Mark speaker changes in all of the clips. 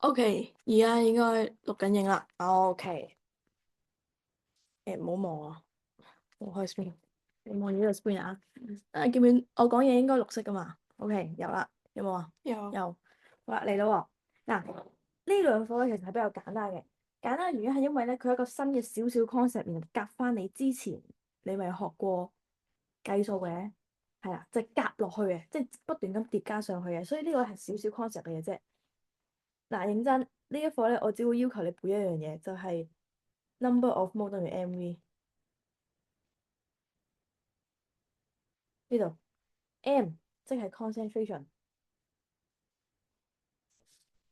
Speaker 1: OK，而家應該錄緊影啦。OK，唔好望啊，我開 screen，你望住呢個 screen 啊。見唔見我講嘢應該綠色噶嘛？OK，有啦，有冇啊？有。好啦，嚟啦喎。嗱，呢兩課咧其實係比較簡單嘅。簡單嘅原因係因為咧，佢係一個新嘅少少 concept，然後夾翻你之前你咪學過計數嘅，係啦，就係夾落去嘅，即係不斷咁疊加上去嘅。所以呢個係少少 concept 嘅嘢啫。嗱，認真呢一課咧，我只會要求你背一樣嘢，就係 number of mole 等於 mv 呢度 m 即係 concentration，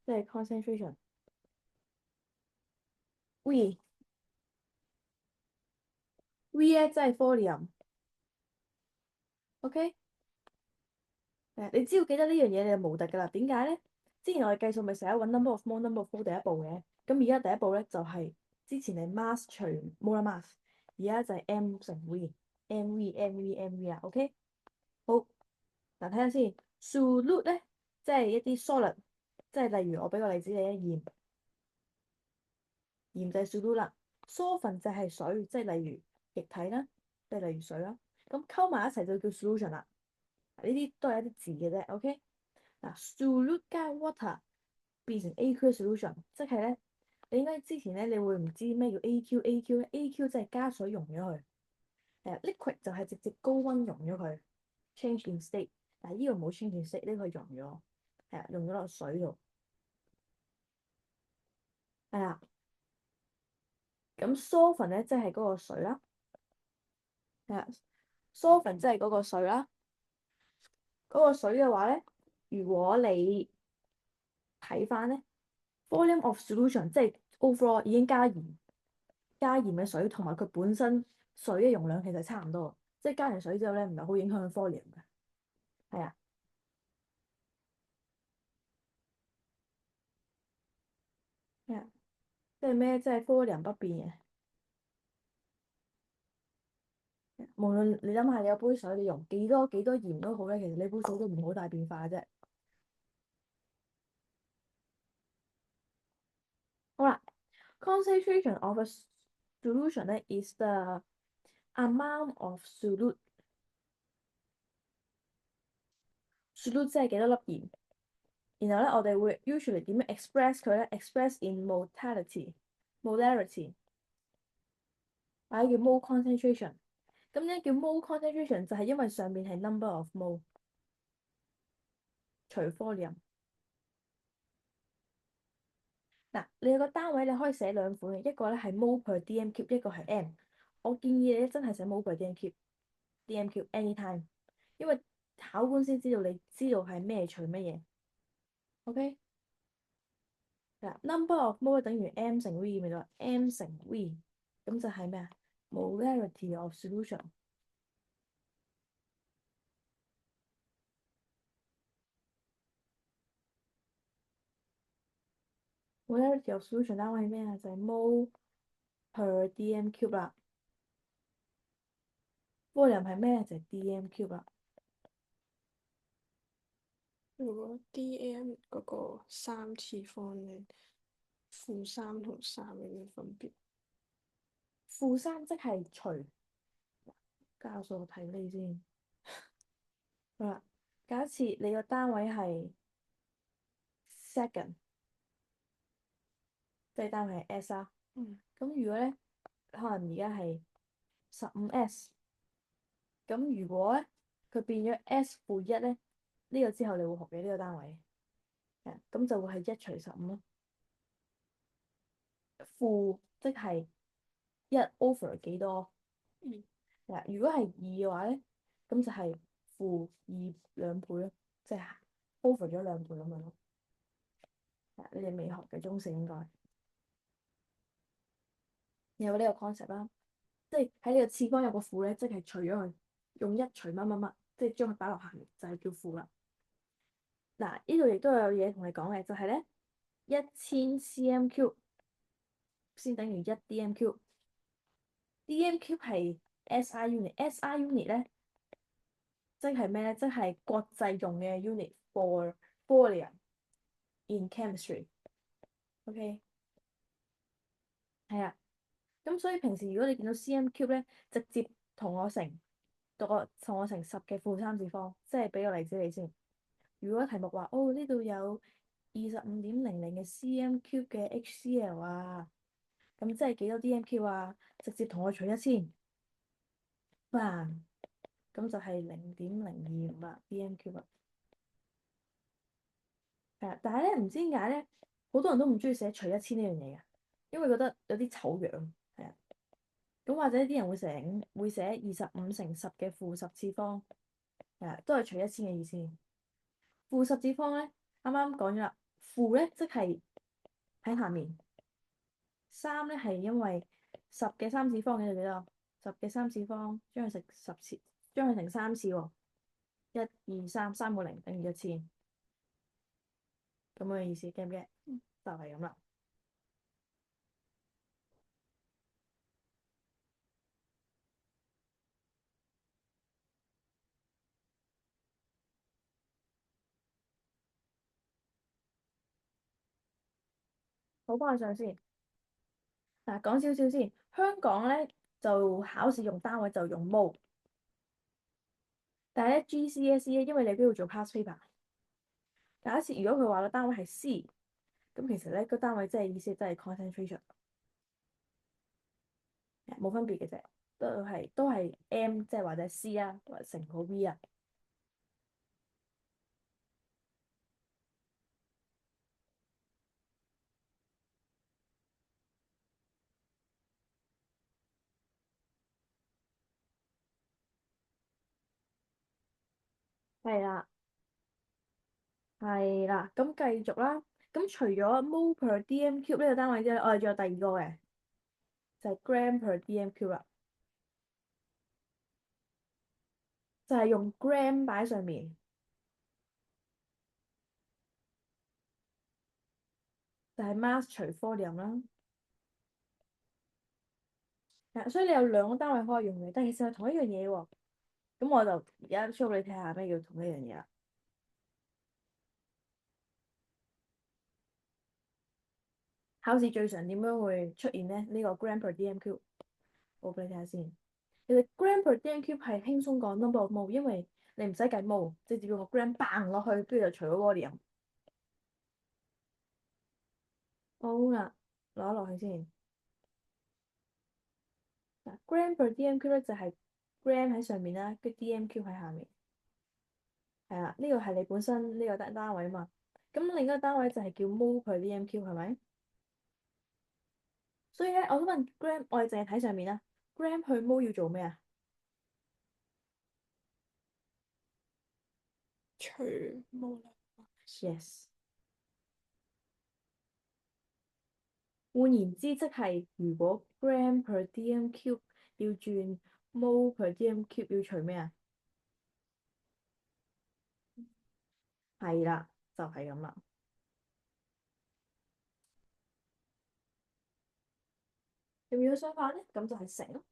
Speaker 1: 即係 concentration。v 咧即係 volume，OK？你只要記得呢樣嘢，你就無敵噶啦。點解咧？之前我哋計數咪成日揾 number of mole、number of mole 第一步嘅，咁而家第一步咧就係、之前係 mass 除 molar mass，而家就係 m 乘 v，mv 啊，OK？好，嗱睇下先，solute 咧即係一啲 solid，即係例如我俾個例子你鹽。鹽就係 solute 啦，疏分就係水，即係例如液體啦，即係例如水啦。咁溝埋一齊就叫 solution 啦。呢啲都係一啲字嘅啫，OK？嗱，solute 加 water 變成 aqueous solution，即係咧，你應該之前咧你會唔知咩叫 AQ 即係加水溶咗佢。liquid 就係直接高溫溶咗佢，change in state。但係呢個冇 change in state，呢個溶咗，溶咗落水度，係啦。咁 solvent 咧即係嗰個水啦，係啦，solvent 即係嗰個水啦。嗰個水嘅話咧，如果你睇翻咧，volume of solution 即係 overall 已經加鹽嘅水，同埋佢本身水嘅容量其實差唔多，即係加完水之後咧，唔係好影響 volume 嘅。係啊，係啊，即係咩？即係 volume 不變嘅。無論你諗下，你有杯水，你用幾多鹽都好咧，其實你杯水都唔好大變化嘅啫。好啦，concentration of a solution 咧 is the amount of solute 即係幾多粒鹽。然後咧，我哋會 usually 點樣 express 佢咧？express in molarity，或者叫 mole concentration。咁咧叫 mole concentration 就係因為上面係 number of mole 除 volume。嗱，你有個單位你可以寫兩款嘅，一個咧係 mole per dm cube，一個係 m。我建議你咧真係寫 mole per dm cube，dm cube anytime，因為考官先知道你知道係咩除乜嘢。OK？嗱，number of mole 等於 m 乘 v 咪就話 m 乘 v，咁就係咩啊？molarity of solution。molarity of solution 單位係咩啊？就係 mole per dm cube 啦。volume 係咩？就係 dm cube 啦。
Speaker 2: 如果 DM 嗰個三次方咧，-3同3有咩分別？
Speaker 1: 負3即係除，加數我睇你先。好啦，假設你個單位係 second，即係單位係 s 啦。咁如果咧，可能而家係15s，咁如果咧佢變咗 s-1咧，呢個之後你會學嘅呢個單位，咁就會係1除15咯。負即係1 over 幾多？如果係2嘅話咧，咁就係-2兩倍咯，即係 over 咗兩倍咁樣咯。你哋未學嘅中四應該有呢個 concept 啦，即係喺呢個次方有個負咧，即係除咗佢，用1除乜乜乜，即係將佢擺落下面，就係叫負啦。嗱，呢度亦都有嘢同你講嘅，就係咧1000 cm cube 先等於1 dm cube，dm cube 係 SI unit，SI unit 咧即係咩咧？即係國際用嘅 unit for volume in chemistry。OK，係啊。咁所以平時如果你見到 cm cube 咧，直接同我乘十嘅負三次方，即係俾個例子你先。如果題目話哦呢度有25.00嘅 cm cube 嘅 HCl 啊，咁即係幾多 dmq 啊？直接同我除一千，嗱，咁就係0.025啦 dmq 啦。係啊，但係咧唔知點解咧，好多人都唔中意寫除一千呢樣嘢嘅，因為覺得有啲醜樣。係啊，咁或者啲人會寫25乘10嘅負十次方，係啊，都係除一千嘅意思。負十次方咧，啱啱講咗啦，負咧即係喺下面，三咧係因為十嘅三次方嘅就幾多？十嘅三次方將佢乘十次，將佢乘三次喎，1、2、3，3個0等於1000，咁嘅意思，記唔記？就係咁啦。好，翻去上先。嗱，講少少先。香港咧就考試用單位就用 mole，但係咧 GCSE 咧，因為你都要做 past paper。假設如果佢話個單位係 C，咁其實咧個單位即係意思即係 concentration，冇分別嘅啫，都係 M 即係或者 C 啊，或者乘個 V 啊。係啦，係啦，咁繼續啦。咁除咗 mole per dm cube 呢個單位之外，我哋仲有第二個嘅，就係 gram per dm cube 啦，就係用 gram 擺喺上面，就係 mass 除 volume 啦。所以你有兩個單位可以用嘅，但係其實係同一樣嘢喎。咁我就而家 show 你睇下咩叫同一樣嘢啦。考試最常點樣會出現咧？呢個 gram per dm cube，我俾你睇下先。其實 gram per dm cube 係輕鬆過 number of mole，因為你唔使計 mole，直接用個 gram bang 落去，跟住就除咗 volume。好啦，攞落去先。嗱，gram per dm cube 咧就係 gram 喺上面啦，跟 dm cube 喺下面。係啦，呢個係你本身呢個單位啊嘛。咁另一個單位就係叫 mole per dm cube 係咪？所以咧，我想問 gram，我哋淨係睇上面啦。gram 去 mole 要做咩啊
Speaker 2: 除冇啦。
Speaker 1: ？Yes。換言之，即係如果 gram per dm cube 要轉 mole per dm cube 要除咩啊？係啦，就係咁啦。要唔要相反咧？咁就係乘咯。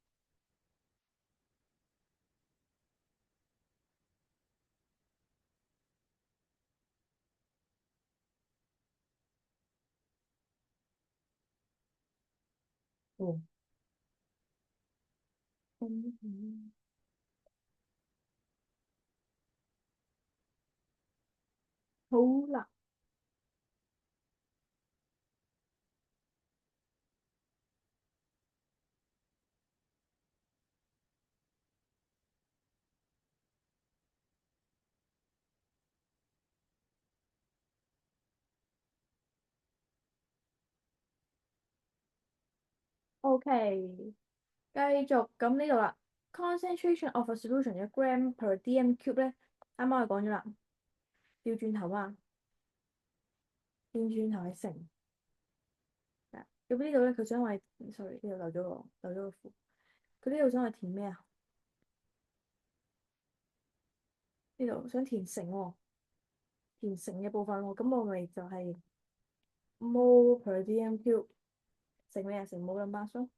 Speaker 1: 哦，嗯，好啦，OK，繼續咁呢度啦。concentration of a solution 嘅 gram per dm cube 咧，啱啱我講咗啦，調轉頭啊，調轉頭係乘。咁呢度咧，佢想我哋，sorry，呢度漏咗個負。佢呢度想我哋填咩啊？呢度想填乘喎，填乘嘅部分喎。咁我咪就係 mole per dm cube 乘咩啊？乘 mole mass 咯。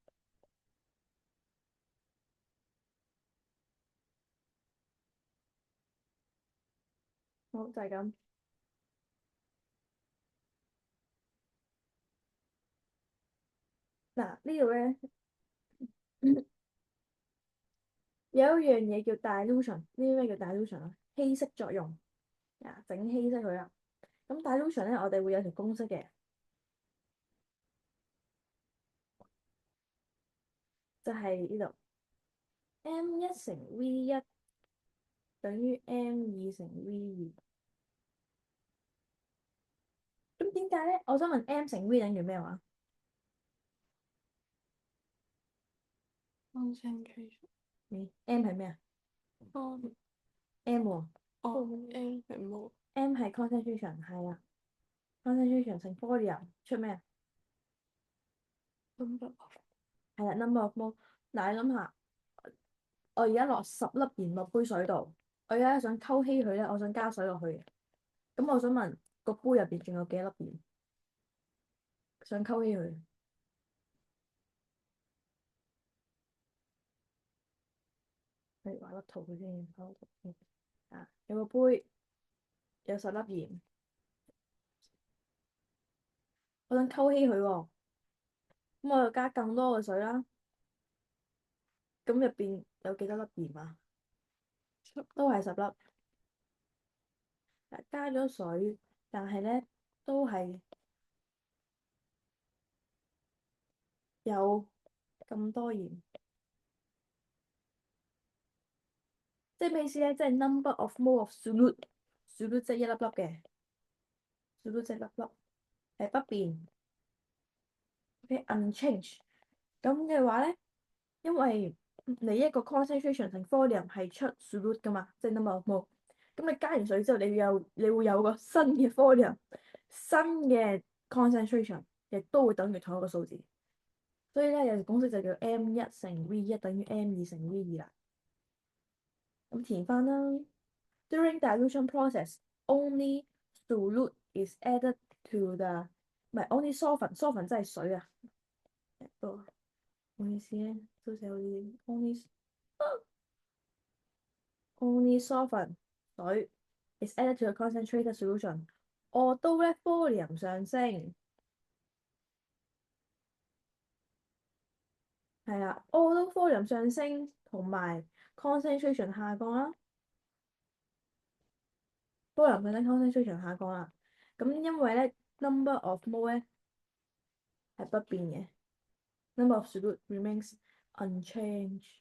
Speaker 1: 好，就係咁。嗱呢度咧有一樣嘢叫 dilution，呢啲咩叫 dilution 啊？稀釋作用啊，整稀釋佢啊。咁 dilution 咧，我哋會有條公式嘅，就係呢度 m 一乘 v 一等於 m 二乘 v 二。咁點解咧？我想問 m 乘 v 等於咩話？
Speaker 2: concentration。m
Speaker 1: 係咩啊
Speaker 2: 哦
Speaker 1: ？m 喎
Speaker 2: 哦，M 係冇。
Speaker 1: ，m 係 concentration 係啦，concentration 乘 volume 出咩啊？
Speaker 2: number of。
Speaker 1: 係啦，number of mole。嗱，你諗下，我而家落10粒鹽落杯水度，我而家想溝稀佢咧，我想加水落去嘅。咁我想問個杯入邊仲有幾多粒鹽？想溝稀佢，譬如畫粒圖佢先，畫粒圖先。啊，有個杯有10粒鹽，我想溝稀佢喎，咁我就加更多嘅水啦。咁入邊有幾多粒鹽啊？都係10粒。加咗水，但係咧都係有咁多鹽，即係咩意思咧？即係 number of mole of solute 即係一粒粒嘅，solute 即係粒粒係不變，OK，unchanged。咁嘅話咧，因為你一個 concentration 同 volume 係出 solute 噶嘛，即係 number of mole。咁你加完水之後，你會有個新嘅 volume，新嘅 concentration，亦都會等於同一個數字。所以咧有條公式就叫 m 一乘 v 一等於 m 二乘 v 二啦。咁填翻啦。During dilution process, only solute is added to the 唔係 only solvent 真係水啊。唔好意思咧，都寫好啲 only solvent 水 is added to the concentrated solution。although 咧 volume 上升係啦，although volume 上升同埋 concentration 下降啦。波流佢咧 concentration 下降啦，咁因為咧 number of mole 咧係不變嘅，number of solute remains unchanged。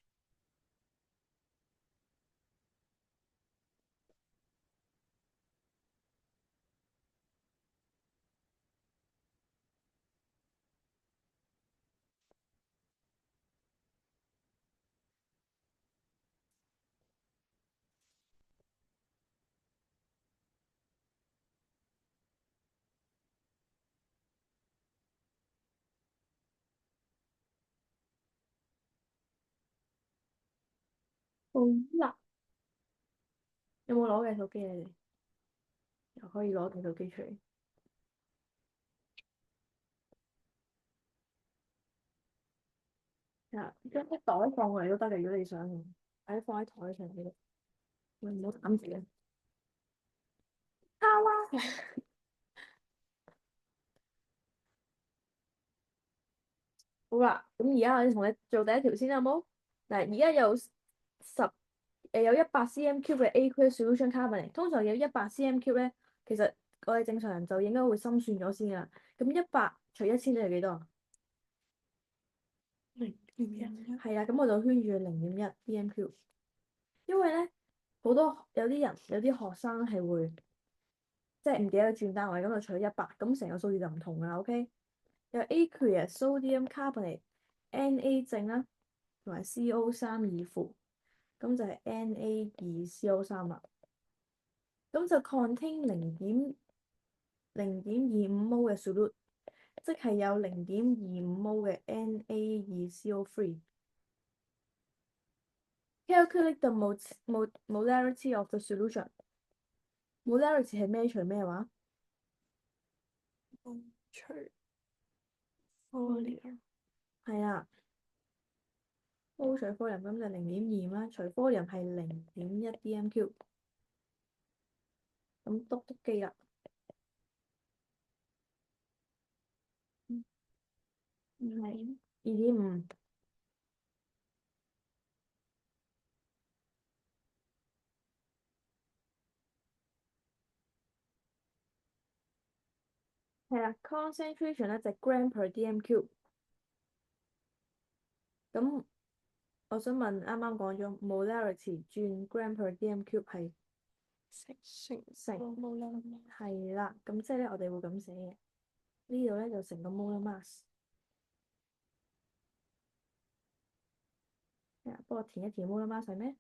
Speaker 1: 好啦，有冇攞嘅手機你哋？又可以攞部手機出嚟。係啊，將啲袋放過嚟都得嘅，如果你想，或者放喺台上邊，喂唔好攬住啊！卡啦，好啦，咁而家我哋同你做第一條先好冇？嗱，而家有100 cm cube 嘅 aqueous solution carbonate，通常有100 cm cube 咧，其實我哋正常人就應該會心算咗先㗎。咁100除1000等於幾多啊？0.1。係啊，咁我就圈住0.1 cm cube，因為咧好多有啲人有啲學生係會即係唔記得轉單位，咁就除咗100，咁成個數字就唔同㗎啦。OK，有 aqueous sodium carbonate Na 正啦，同埋 CO3 二負，咁就係 Na2CO3啦。咁就 contain 0.25 mole 嘅 solute，即係有0.25 mole 嘅 Na2CO3。Calculate the molarity of the solution。molarity 係咩除咩話？
Speaker 2: 除 volume。
Speaker 1: 係啊，mole 除 volume 咁就0.25啦，除 volume 係0.1 dm3。咁篤機啦。
Speaker 2: 唔係
Speaker 1: 2.5。係啦，concentration 咧就係 gram per dm cube。咁我想問，啱啱講咗 molarity 轉 gram per dm cube 係
Speaker 2: 成個 molar mass。
Speaker 1: 係啦，咁即係咧我哋會咁寫嘅。呢度咧就成個 molar mass。幫我填一填 molar mass 係咩？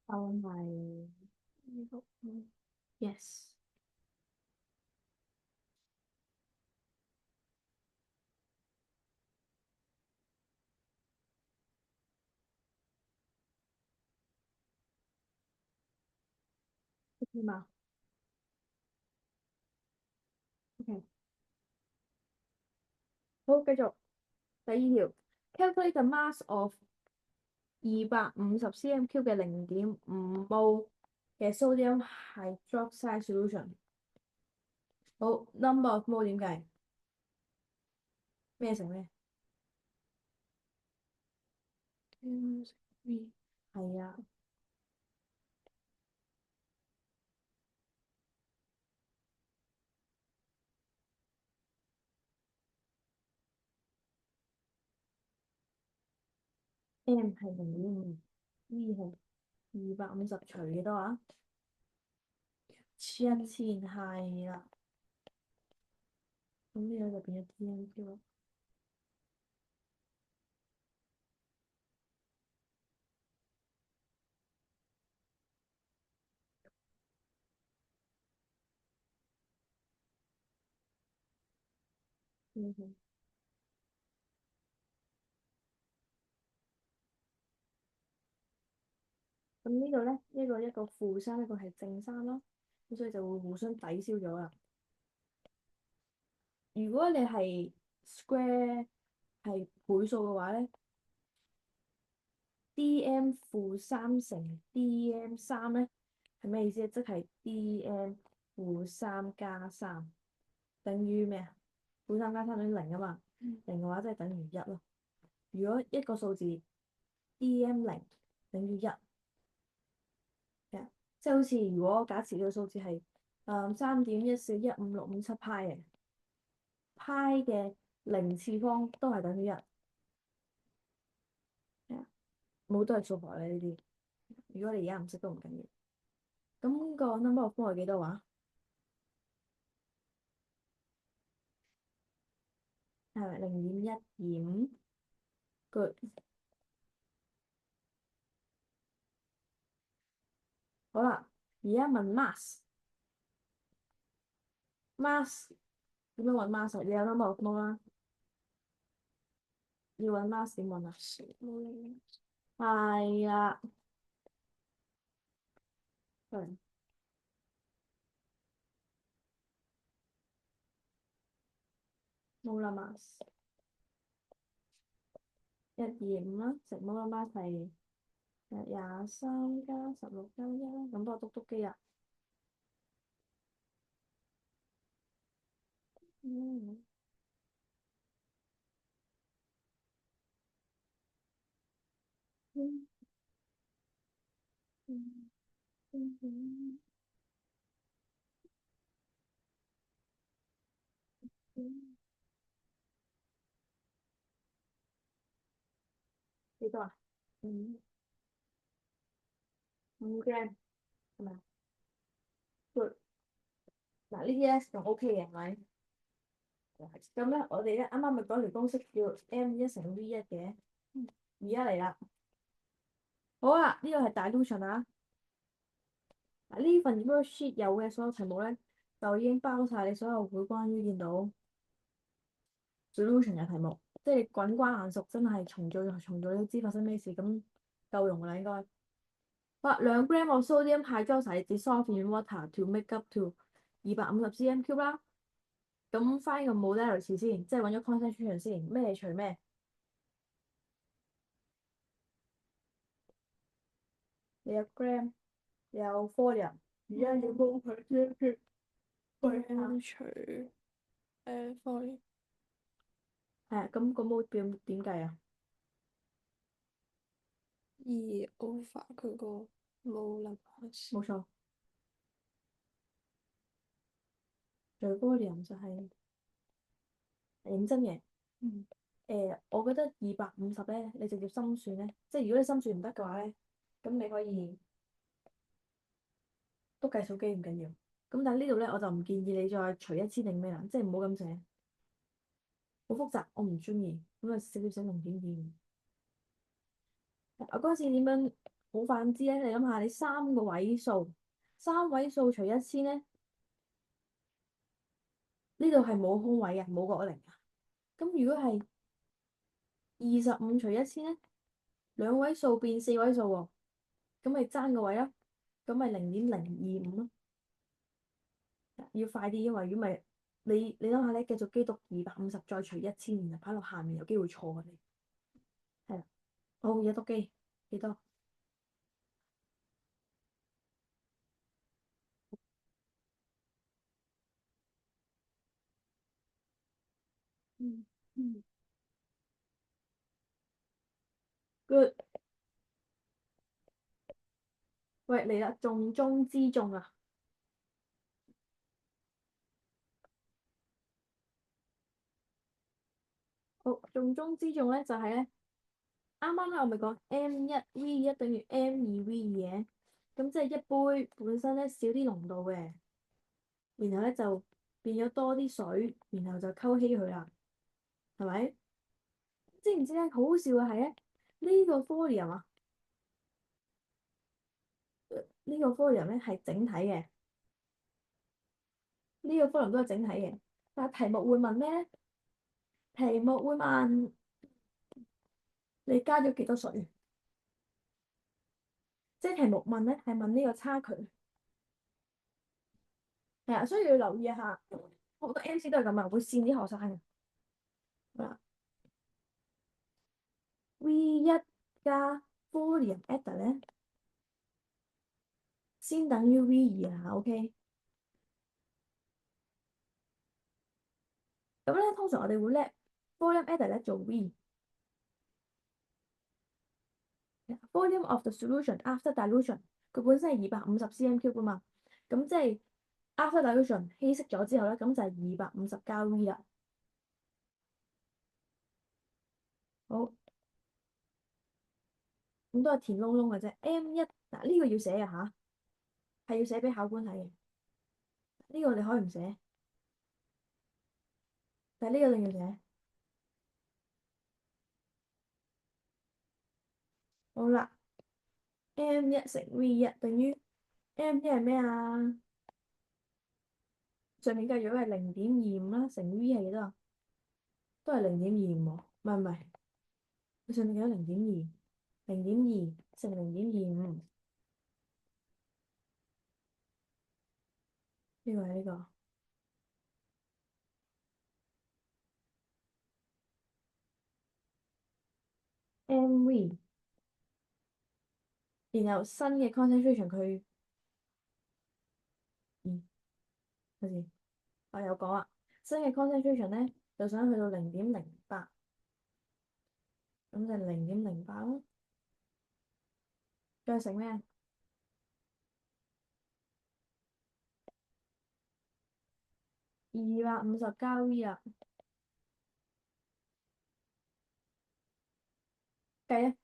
Speaker 1: 答案係yes。OK 嘛？OK，好，繼續第二條，calculate the mass of 250 cm³嘅0.5 mol 嘅 sodium hydroxide solution。好，number of mol 點計？咩乘咩？係啊。M 係0.5，V 係250除幾多啊？1000係啦。咁呢個就變咗 dm³咯。嗯咁呢個咧，一個負三，一個係正三咯，咁所以就會互相抵消咗啦。如果你係 square 係倍數嘅話咧，dm-3 乘 dm-3咧係咩意思？即係 dm-3加3等於咩啊？負三加三等於零啊嘛，零嘅話即係等於一咯。如果一個數字 dm0等於一，即係好似如果假設呢個數字係3.141567派嘅，派嘅零次方都係等於一。冇都係數學咧呢啲。如果你而家唔識都唔緊要。咁個 number of mole 係幾多話？係咪0.125？Good。好啦，而家問 mass 點樣揾 mass？你有 number of mole 啦，要揾 mass 點揾啊？係啦，對，molar mass 125啦，乘 molar mass 係23+16+1，咁幫我篤篤機啊。嗯嗯嗯嗯嗯幾多啊？嗯5 gram 係咪？Good。嗱呢啲咧仲 OK 嘅係咪？咁咧我哋咧啱啱咪講條公式叫 M1乘V1嘅，而家嚟啦。好啊，呢個係 dilution 啊。嗱呢份 worksheet 有嘅所有題目咧，就已經包晒你所有會關於見到 solution 嘅題目，即係滾瓜爛熟，真係重做你都知發生咩事，咁夠用啦應該。好啦，2 gram of sodium hydroxide dissolved in water to make up to 250 cm cube 啦。咁 find 個 molarity 先，即係揾咗 concentration 先，咩除咩？你有 gram，你有 volume，而家要煲佢先。
Speaker 2: 喂，除方
Speaker 1: 係啊，咁個 mol 點計啊？
Speaker 2: 二 over 佢個冇諗下先。
Speaker 1: 冇錯，除 volume 就係、認真嘅。
Speaker 2: 嗯，
Speaker 1: 我覺得250咧，你直接心算咧，即係如果你心算唔得嘅話咧，咁你可以都計數機唔緊要。咁但係呢度咧，我就唔建議你再除一千定咩啦，即係唔好咁寫，好複雜，我唔中意。咁啊，少少寫0.25。我嗰陣時點樣好快咁知咧？你諗下，你三位數除一千咧，呢度係冇空位嘅，冇個零啊。咁如果係25除一千咧，2位數變4位數喎，咁咪爭個位咯，咁咪0.025咯。要快啲，因為如果唔係你諗下咧，繼續機讀250再除一千，然後擺落下面有機會錯嘅你。係啦，好而家讀機幾多？
Speaker 2: 嗯嗯，Good。
Speaker 1: 喂嚟啦，重中之重啊！好，重中之重咧就係咧，啱啱咧我咪講 M1V1等於 M2V2嘅，咁即係一杯本身咧少啲濃度嘅，然後咧就變咗多啲水，然後就溝稀佢啦，係咪？知唔知咧？好好笑嘅係咧，呢個 volume 啊，呢個 volume 咧係整體嘅，呢個 volume 都係整體嘅，但係題目會問咩咧？題目會問你加咗幾多水，即係題目問咧係問呢個差距，係啊，所以要留意一下，好多 MC 都係咁啊，會跣啲學生嘅。嗱，V1 加 volume added 咧，先等於 V2啊，OK？咁咧通常我哋會叻 volume added 咧做 V。Volume of the solution after dilution，佢本身係250 cm cube 噶嘛，咁即係 after dilution 稀釋咗之後咧，咁就係250加 V 啦。好，咁都係填窿窿嘅啫。M1嗱呢個要寫啊吓，係要寫俾考官睇嘅。呢個你可以唔寫，但係呢個一定要寫。好啦，M1乘 V1等於 M1係咩啊？上面計咗係0.25啦，乘 V 係幾多啊？都係0.25喎，唔係，佢上面計咗0.2乘0.25，呢個係呢個 MV，然後新嘅 concentration 佢，好似我有講啊，新嘅 concentration 咧就想去到0.08，咁就0.08咯，再乘咩？250加 V 啊，計啊！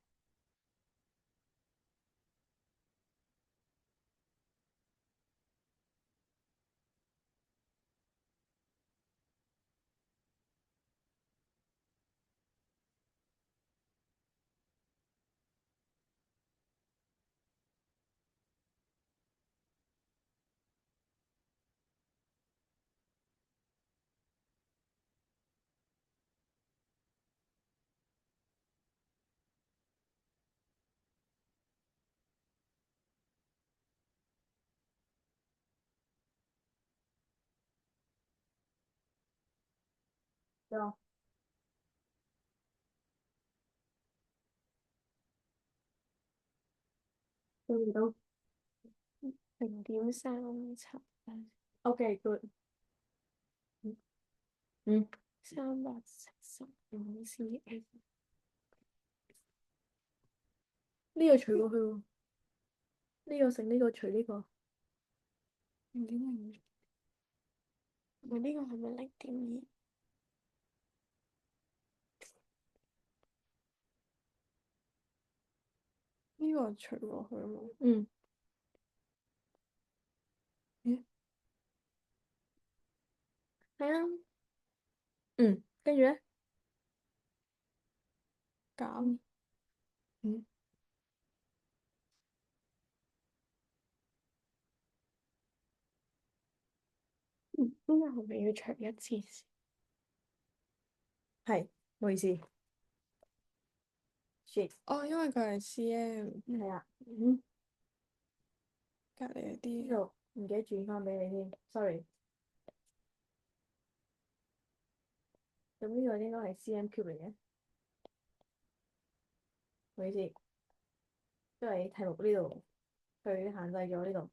Speaker 1: 咗到唔到
Speaker 2: 0.37？OK
Speaker 1: good。嗯，
Speaker 2: 375 cm。
Speaker 1: 呢個除過去喎，呢個乘呢個除呢個，0.02，
Speaker 2: 我呢個係咪0.2？呢個除過去嘛？
Speaker 1: 嗯，
Speaker 2: 咦？
Speaker 1: 係啊，嗯，跟住咧，
Speaker 2: 減，
Speaker 1: 嗯，
Speaker 2: 呢個係咪要除一次先？
Speaker 1: 係，唔好意思，shit，
Speaker 2: 哦，因為佢係 cm，
Speaker 1: 係啊，嗯，
Speaker 2: 隔離
Speaker 1: 呢
Speaker 2: 啲
Speaker 1: 度唔記得轉翻俾你添，sorry。咁呢個應該係 cm cube 嚟嘅，唔好意思，因為題目呢度佢限制咗呢度，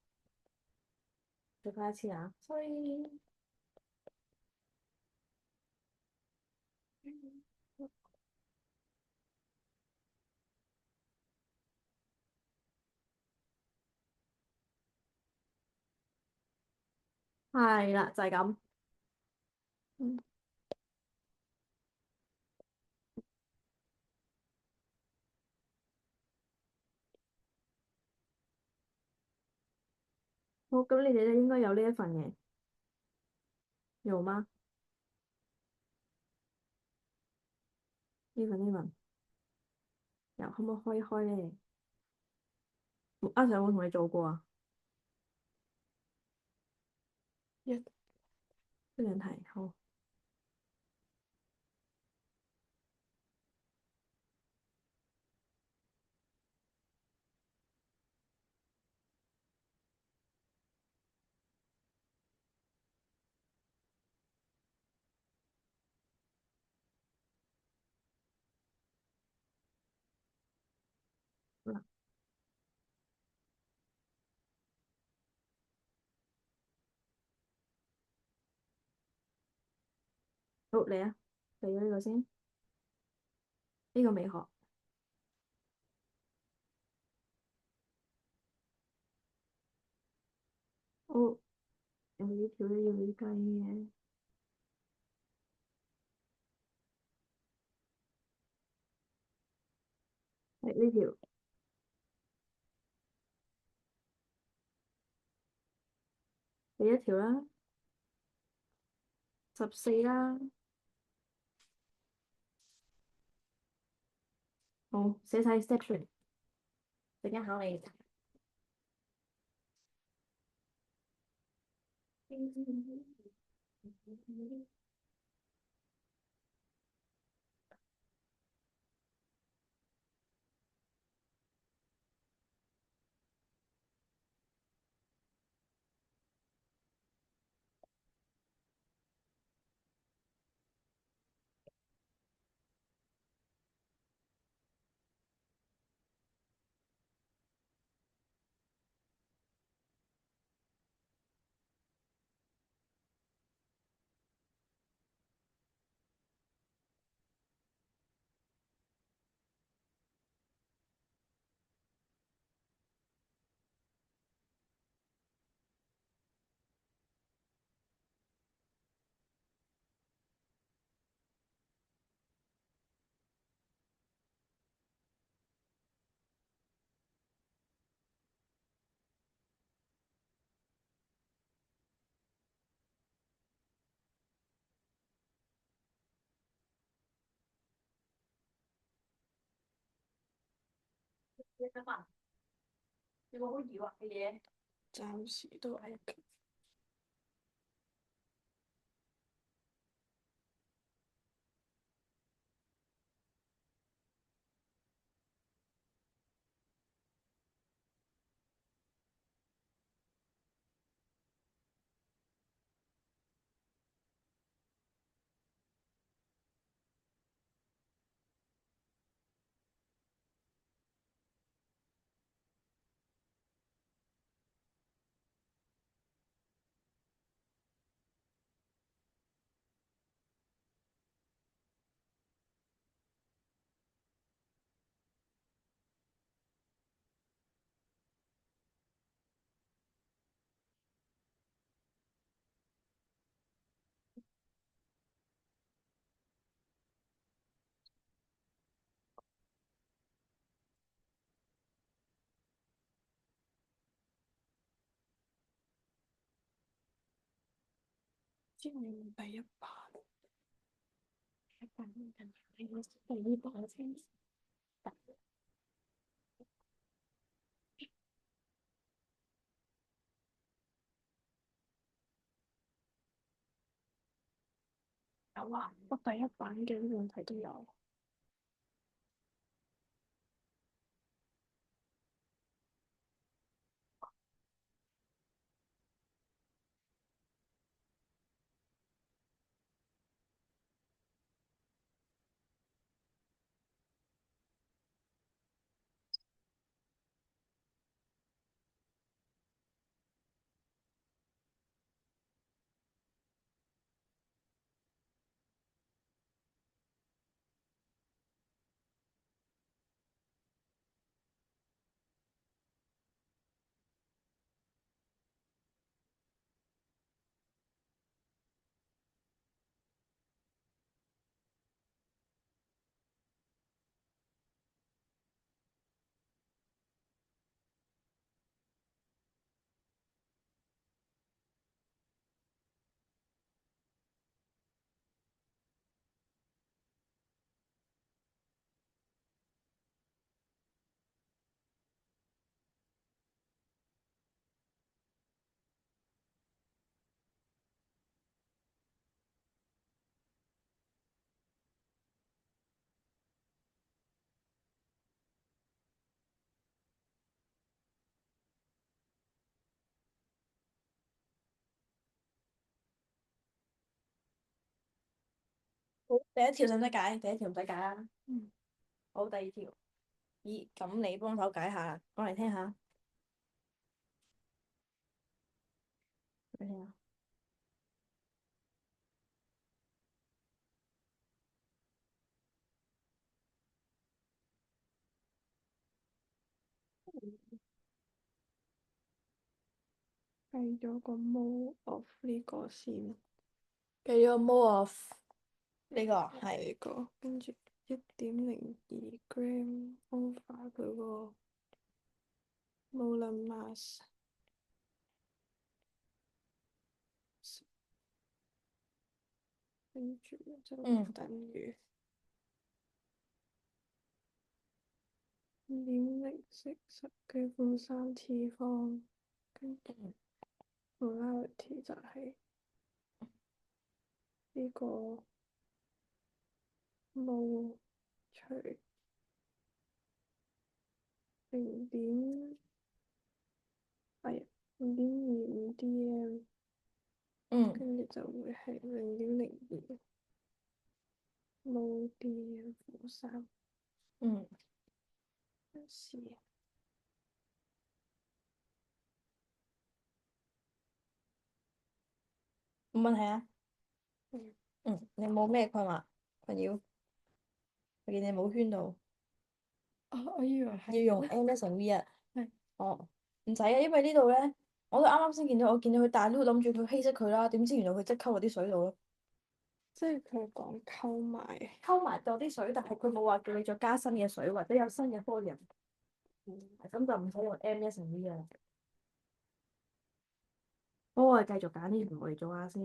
Speaker 1: 再翻一次啊，sorry。係啦，就係咁。
Speaker 2: 嗯，
Speaker 1: 好，咁你哋咧應該有呢一份嘅，有嗎？呢份，有，可唔可以開一開咧？阿 Sir 有冇同你做過啊？
Speaker 2: 一
Speaker 1: 呢兩題，好，好啦，好嚟啊，嚟咗呢個先，呢個未學。哦，呢條都要你計嘅，係呢條，第一條啦，14啦，好，寫晒 step 出嚟，陣間考你。你得嘛？有冇好疑惑嘅嘢？
Speaker 2: 暫時都 OK。知我有冇第一版？
Speaker 1: 一版緊係我第二版先。
Speaker 2: 有啊，我第一版嘅問題都有。
Speaker 1: 好，第一條使唔使解？第一條唔使解啦。
Speaker 2: 嗯。
Speaker 1: 好，第二條。咦，咁你幫手解下啦，講嚟聽下。講嚟聽下。
Speaker 2: 計咗個 mole of 呢個先，
Speaker 1: 計咗 mole of 呢個係
Speaker 2: 呢個跟住1.02 gram over 佢個 molar mass，跟住就等於0.040嘅負三次方，跟住 molarity 就係呢個 mole 除零點，哎呀0.25 dm，跟住就會係0.02 mole dm 負三。試
Speaker 1: 冇問題啊。
Speaker 2: 嗯。
Speaker 1: 你冇咩困擾？我見你冇圈到。
Speaker 2: 我以為係
Speaker 1: 要用 MS 乘 V 啊。
Speaker 2: 係
Speaker 1: 哦，唔使啊，因為呢度咧，我都啱啱先見到，我見到佢大 Lu 諗住佢稀釋佢啦，點知原來佢即刻落啲水度咯。
Speaker 2: 即係佢講溝埋。
Speaker 1: 溝埋咗啲水，但係佢冇話叫你再加新嘅水或者有新嘅 volume。咁就唔使用 MS 乘 V 啊。好，我哋繼續揀呢條我哋做下先。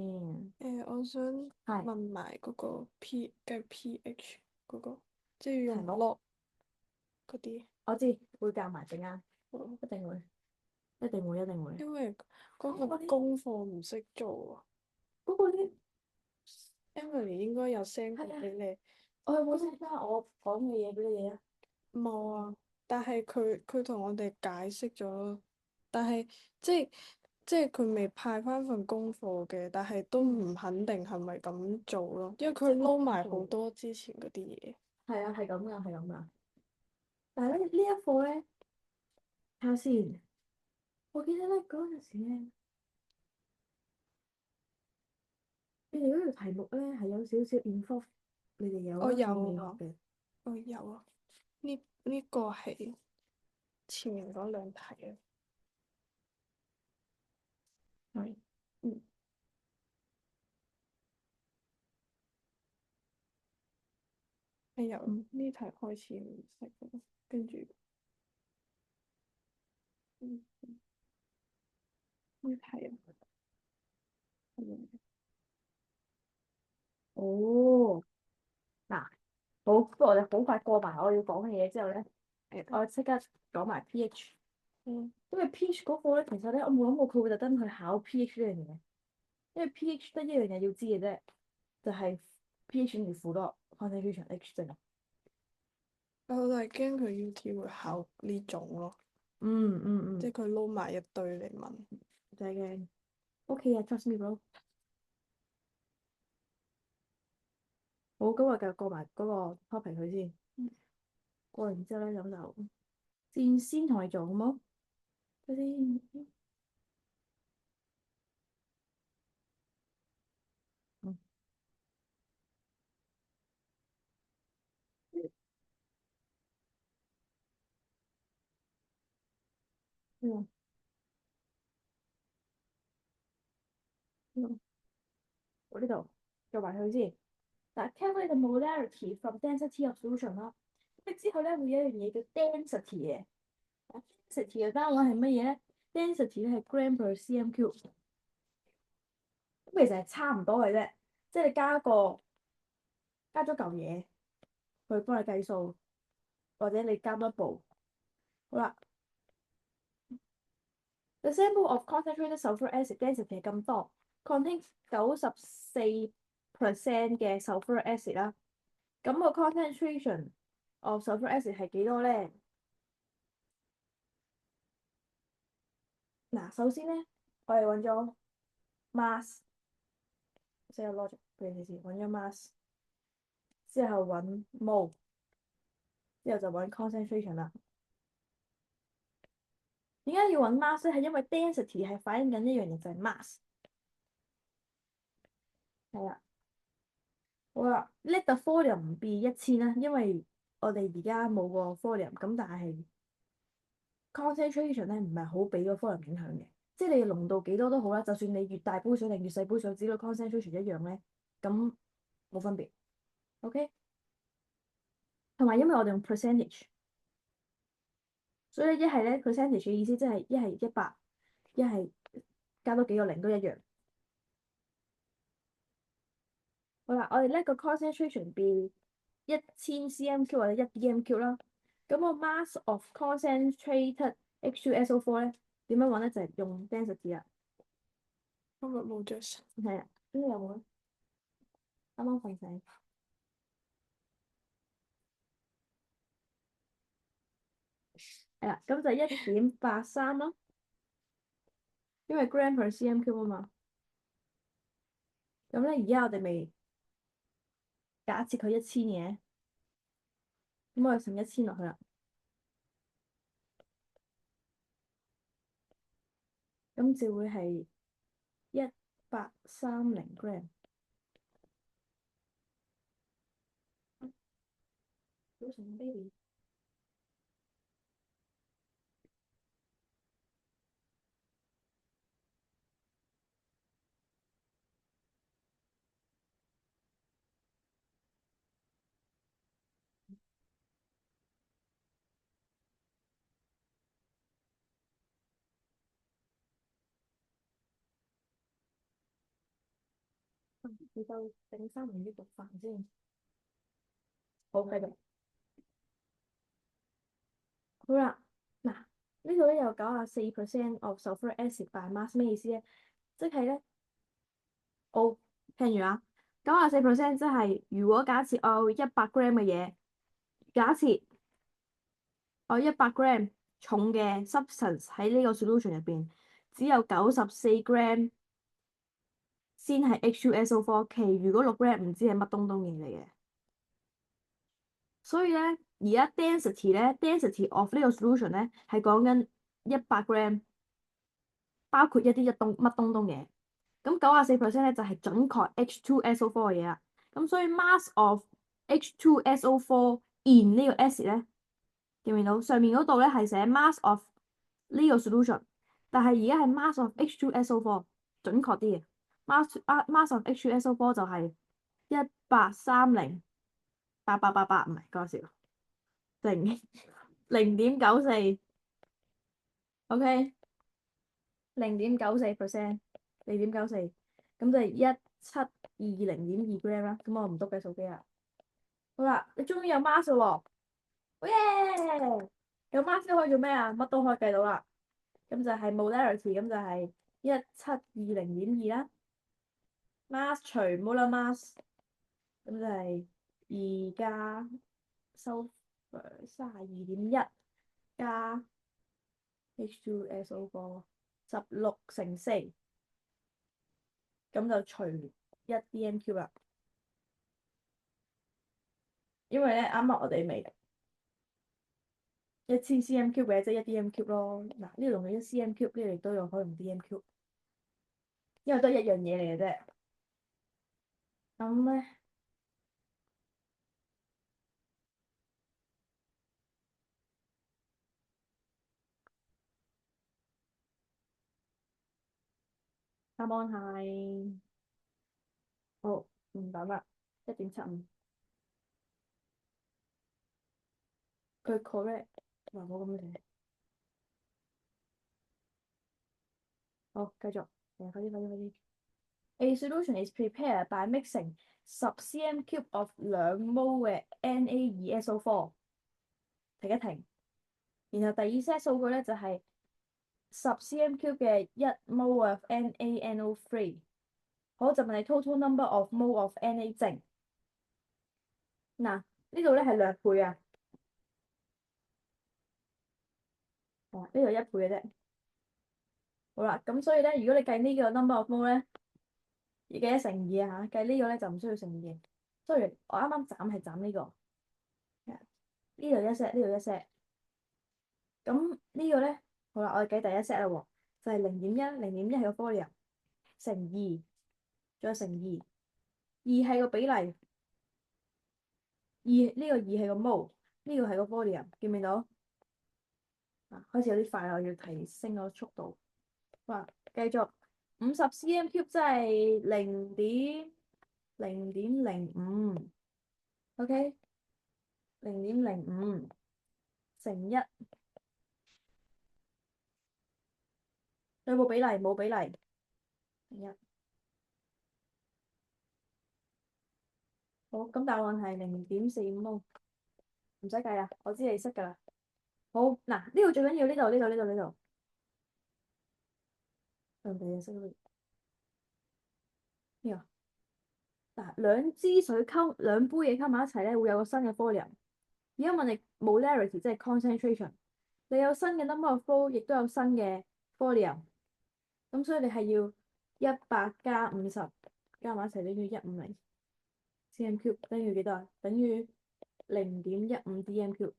Speaker 2: 我想
Speaker 1: 係
Speaker 2: 問埋嗰個 pH 嗰個，即係要用
Speaker 1: 題目
Speaker 2: log 嗰啲。
Speaker 1: 我知會教埋陣間，
Speaker 2: 哦
Speaker 1: 一定會，一定會，一定會。
Speaker 2: 因為嗰個功課唔識做啊。
Speaker 1: 嗰個咧，
Speaker 2: Emily 應該有 send 過俾你。
Speaker 1: 我有冇 send 翻我講嘅嘢俾你啊？
Speaker 2: 冇啊，但係佢同我哋解釋咗咯，但係即係佢未派翻份功課嘅，但係都唔肯定係咪咁做咯，因為佢撈埋好多之前嗰啲嘢。
Speaker 1: 係啊，係咁噶，係咁噶。但係咧呢一課咧，睇下先。我記得咧嗰陣時咧，你哋嗰條題目咧係有少少 involve，你哋有
Speaker 2: 我
Speaker 1: 一個
Speaker 2: 有啊，
Speaker 1: 美學嘅。
Speaker 2: 我有啊，呢個係前面嗰兩題啊。
Speaker 1: 係。
Speaker 2: 嗯，係由呢題開始唔識嘅，跟住呢題啊。
Speaker 1: 哦，嗱，好，不過我哋好快過埋我要講嘅嘢之後咧，我即刻講埋 pH。
Speaker 2: 嗯，
Speaker 1: 因為 pH 嗰個咧，其實咧我冇諗過佢會特登去考 pH 呢樣嘢，因為 pH 得一樣嘢要知嘅啫，就係 pH 等於負多 concentration H 啫。
Speaker 2: 我就係驚佢 UT 會考呢種咯，即係
Speaker 1: 嗯，
Speaker 2: 佢撈埋一堆嚟問。
Speaker 1: 就係嘅。OK 啊，trust me bro。好，咁我繼續過埋嗰個 topic 佢先。過完之後咧，咁就先同你做好冇？嗰啲嗯嗯嗯，我呢度做埋佢先。嗱，calculate the molarity from density of solution 啦。咁之後咧會有一樣嘢叫 density 嘅。density 嘅單位係乜嘢咧？density 咧係 gram per cm cube。咁其實係差唔多嘅啫，即係你加咗嚿嘢去幫你計數，或者你加多一步。好啦，the sample of concentrated sulfuric acid density 係咁多，contains 94% 嘅 sulfuric acid 啦。咁個 concentration of sulfuric acid 係幾多咧？嗱，首先咧，我哋揾咗 mass，即係 logic 俾你先，揾咗 mass 之後揾 mole，之後就揾 concentration 啦。點解要揾 mass 咧？係因為 density 係反映緊一樣嘢，就係 mass。係啦，好啦，let the volume be 1000啦，因為我哋而家冇個 volume，咁但係 concentration 咧唔係好俾個 volume 影響嘅，即係你濃度幾多都好啦，就算你越大杯水定越細杯水，只要 concentration 一樣咧，咁冇分別。OK，同埋因為我哋用 percentage，所以一係咧 percentage 嘅意思即係一係100，一係加多幾個零都一樣。好啦，我哋呢個 concentration 變1000 cm3 或者1 dm3 啦。咁個 mass of concentrated H2SO4 咧點樣揾咧？就係用 density 啊。
Speaker 2: 今日冇着衫。
Speaker 1: 係啊，呢個有冇咧？啱啱瞓醒。係啦，咁就1.83咯，因為 gram per cm3 啊嘛。咁咧，而家我哋未假設佢1000嘅，咁我哋乘1000落去啦。咁就會係1830 gram。早晨，baby。你就整三文魚焗飯先。好，繼續。好啦，嗱呢度咧有94% of sulfuric acid by mass，咩意思咧？即係咧，我聽住啊，94%即係如果假設我有100 gram 嘅嘢，假設我100 gram 重嘅 substance 喺呢個 solution 入邊，只有94 gram 先係 H2SO4，其餘嗰6 gram 唔知係乜東東嘢嚟嘅。所以咧，而家 density 咧，density of 呢個 solution 咧係講緊100 gram，包括一啲乜東東嘢。咁94%咧就係準確 H2SO4 嘅嘢啦。咁所以 mass of H2SO4 in 呢個 acid 咧，見唔見到上面嗰度咧係寫 mass of 呢個 solution，但係而家係 mass of H2SO4 準確啲嘅。mass of H2SO4 就係1308888，唔係講笑，0.94。OK，0.94%，0.94，咁就係1720.2 gram 啦。咁我唔篤計數機啦。好啦，你終於有 mass 喎，好耶！有 mass 可以做咩啊？乜都可以計到啦。咁就係 molarity，咁就係1720.2啦。mass 除 molar mass，咁就係2加收32.1加 H2SO 個16乘4，咁就除1 dm³啦。因為咧啱啱我哋未1000 cm³嘅，即係1 dm³咯。嗱，呢度用咗1 cm³，呢度都用可以用 dm³，因為都係一樣嘢嚟嘅啫。咁咧答案係好唔等啦，1.75。佢 correct，嗱冇咁嘅寫。好，繼續，快啲。A solution is prepared by mixing 10 cm³ of 2 mol 嘅 Na2SO4。停一停，然後第二 set 數據咧就係10 cm³嘅1 mol of NaNO3。好，就問你 total number of mol of Na 淨。嗱，呢度咧係略倍啊，呢度1倍嘅啫。好啦，咁所以咧，如果你計呢個 number of mol 咧，要計1乘2啊嚇，計呢個咧就唔需要乘2嘅。Sorry，我啱啱斬係斬呢個，呢度一 set，呢度一 set。咁呢個咧，好啦，我哋計第一 set 啦喎，就係0.1，0.1係個 volume，乘2，再乘2，2係個比例，呢個2係個 mol，呢個係個 volume，見唔見到？開始有啲快啦，我要提升個速度。哇，繼續50 cm³即係0.05，OK，0.05乘1，有冇比例？冇比例，乘1。好，咁答案係0.45 mol，唔使計啦，我知你識㗎啦。好，嗱，呢度最緊要呢度，唔俾你識呢個。嗱，兩支水溝，兩杯嘢溝埋一齊咧，會有個新嘅 volume。而家問你 molarity，即係 concentration，你有新嘅 number of mol，亦都有新嘅 volume。咁所以你係要100加50加埋一齊等於150 cm³，等於幾多啊？等於0.15 dm³。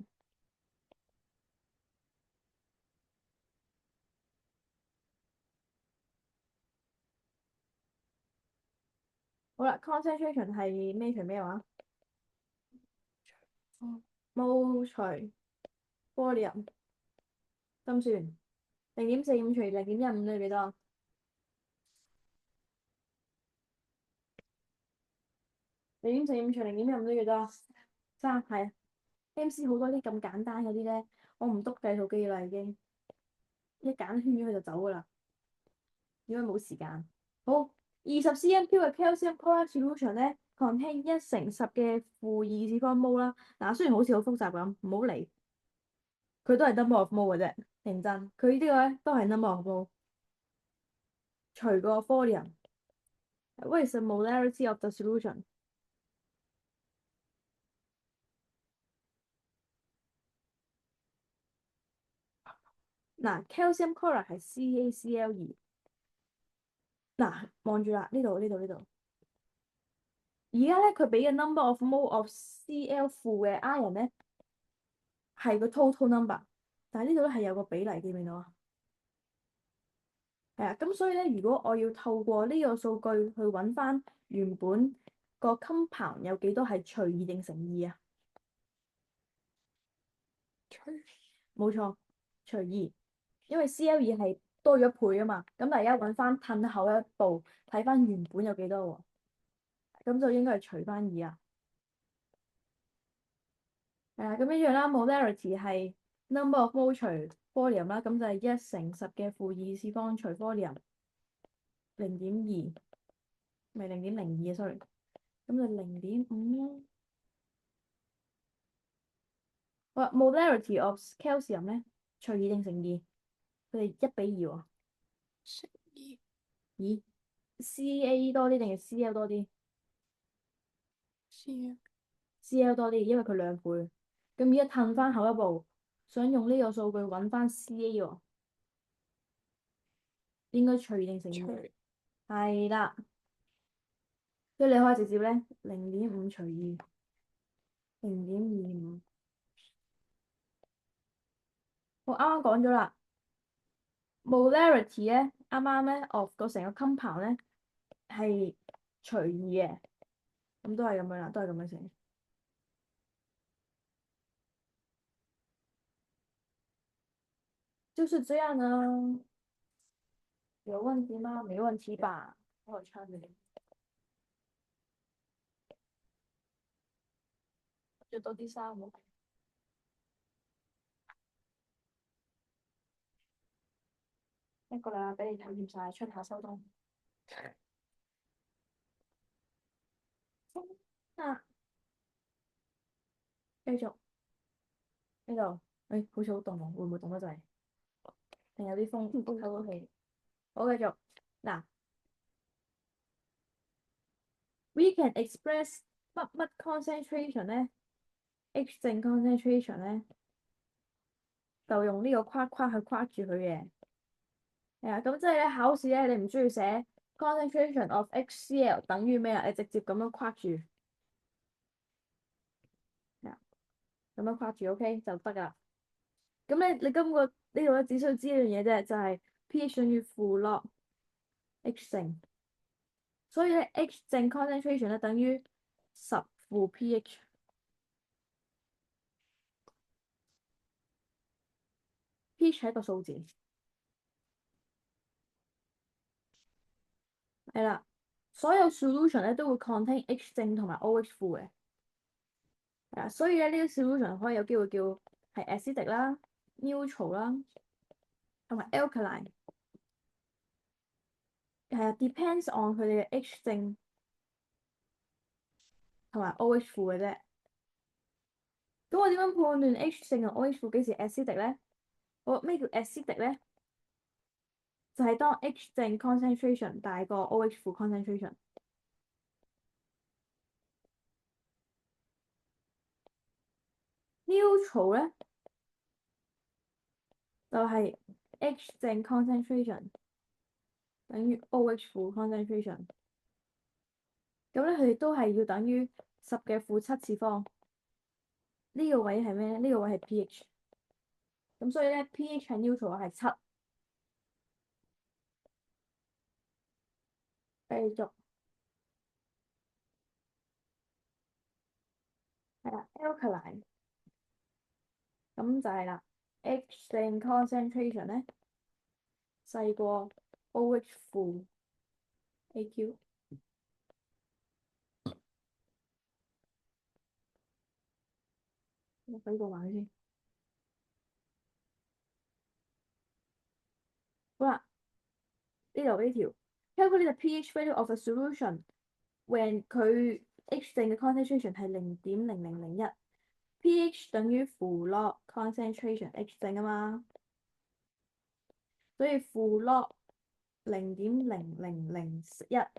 Speaker 1: 好啦，concentration 係咩除咩話？mol 除 volume，心算0.45除0.15等於幾多？0.45除0.15等於幾多？3，係啊。MC 好多啲咁簡單嗰啲咧，我唔篤計數機啦，已經一揀圈咗佢就走噶啦，因為冇時間。好，20 cm³嘅 calcium chloride solution 咧，contain 1乘10嘅負二次方 mol 啦。嗱，雖然好似好複雜咁，唔好理，佢都係 number of mol 嘅啫。認真，佢呢個咧都係 number of mol，除個 volume。What is the molarity of the solution？嗱，calcium chloride 係 CaCl2。嗱，望住啦，呢度。而家咧，佢俾嘅 number of mol of Cl 負嘅 ion 咧係個 total number，但係呢度咧係有個比例，見唔見到啊？係啊，咁所以咧，如果我要透過呢個數據去揾翻原本個 compound 有幾多係除二定乘二啊？冇錯，除二，因為 Cl2係多咗一倍啊嘛。咁但係而家揾翻褪後一步，睇翻原本有幾多喎？咁就應該係除翻二啊。係啊，咁一樣啦。molarity 係 number of mol 除 volume 啦，咁就係1乘10嘅負二次方除 volume 0.2。咪0.02啊，sorry。咁就0.5。好啦，molarity of calcium 咧，除二定乘二？佢哋1:2喎。
Speaker 2: 乘二
Speaker 1: 咦，Ca 多啲定係 Cl 多啲
Speaker 2: 知啊，
Speaker 1: ？Cl 多啲，因為佢2倍。咁而家褪翻後一步，想用呢個數據揾翻 Ca 喎，應該除二定乘
Speaker 2: 除
Speaker 1: 二？係啦，所以你可以直接咧0.5除2，0.25。我啱啱講咗啦，molarity 咧，啱啱咧，of 個成個 compound 咧係除2嘅，咁都係咁樣啦，都係咁樣寫。就是這樣呢，有問題嗎？沒問題吧？我穿嘅，着多啲衫喎。一個禮拜俾你體驗晒春夏秋冬。啊，繼續呢度，好似好凍喎，會唔會凍得滯？定有啲風透到氣？好，繼續嗱，we can express 乜乜 concentration 咧，H 正 concentration 咧，就用呢個框框去框住佢嘅。係啊，咁即係咧考試咧，你唔需要寫 concentration of HCl 等於咩啊？你直接咁樣框住，係啊，咁樣框住 OK 就得噶啦。咁咧，你今個呢度咧只需要知一樣嘢啫，就係 pH 等於負 log H 正，所以咧 H 正 concentration 咧等於10負 pH。pH 係一個數字，係啦，所有 solution 咧都會 contain H 正同埋 OH 負嘅，係啊，所以咧呢啲 solution 可以有機會叫係 acidic 啦、neutral 啦，同埋 alkaline。係啊，depends on 佢哋嘅 H 正同埋 OH 負嘅啫。咁我點樣判斷 H 正同 OH 負幾時 acidic 咧？咩叫 acidic 咧？就係當 H 正 concentration 大過 OH 負 concentration。neutral 咧就係 H 正 concentration 等於 OH 負 concentration。咁咧佢哋都係要等於10嘅負7次方。呢個位係咩咧？呢個位係 pH。咁所以咧 pH 係 neutral 係7。繼續係啦，alkaline。咁就係啦，H 正 concentration 咧細過 OH 負 AQ。我俾個話佢先。好啦，呢度呢條 calculate the pH value of a solution when 佢 H 正嘅 concentration 係0.0001，pH 等於負 log concentration H 正啊嘛，所以負 log 0.0001，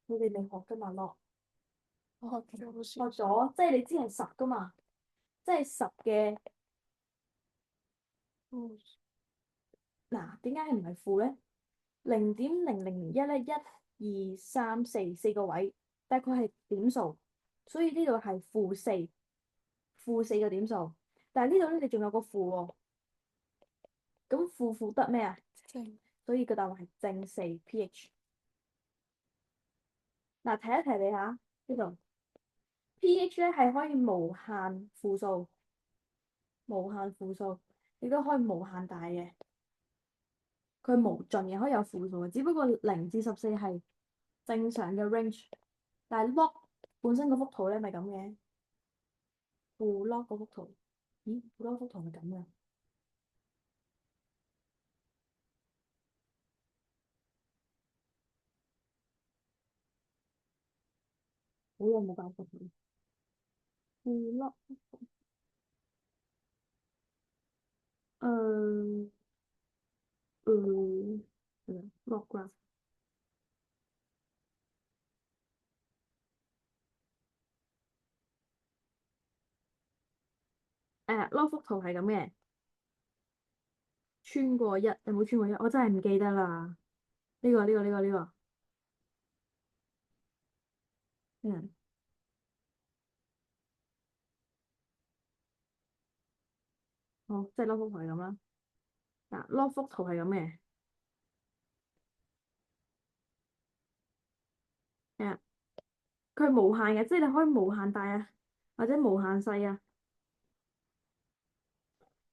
Speaker 1: 你哋未學㗎嘛 log？
Speaker 2: 我學咗好
Speaker 1: 學
Speaker 2: 少。
Speaker 1: 咗，即係你知係10㗎嘛，即係10嘅。嗱，點解係唔係負咧？0.0001咧，1、2、3、4個位，但係佢係點數，所以呢度係負4，負4個點數。但係呢度咧，你仲有個負喎，咁負得咩啊？
Speaker 2: 正。
Speaker 1: 所以個答案係正4 pH。嗱，提一提你下呢度 pH 咧係可以無限負數，無限負數，亦都可以無限大嘅。佢無盡嘅，可以有負數嘅，只不過0至14係正常嘅 range，但係 log 本身嗰幅圖咧咪咁嘅，負 log 嗰幅圖，咦，負 log 幅圖係咁嘅，好耐冇搞過佢。Vlog，誒vlog 攞幅圖係咁嘅，穿過一有冇穿過一？我真係唔記得啦。呢個，嗯，好，即係攞幅圖係咁啦。攞幅圖係咁嘅，誒，佢係無限嘅，即係你可以無限大啊，或者無限細啊。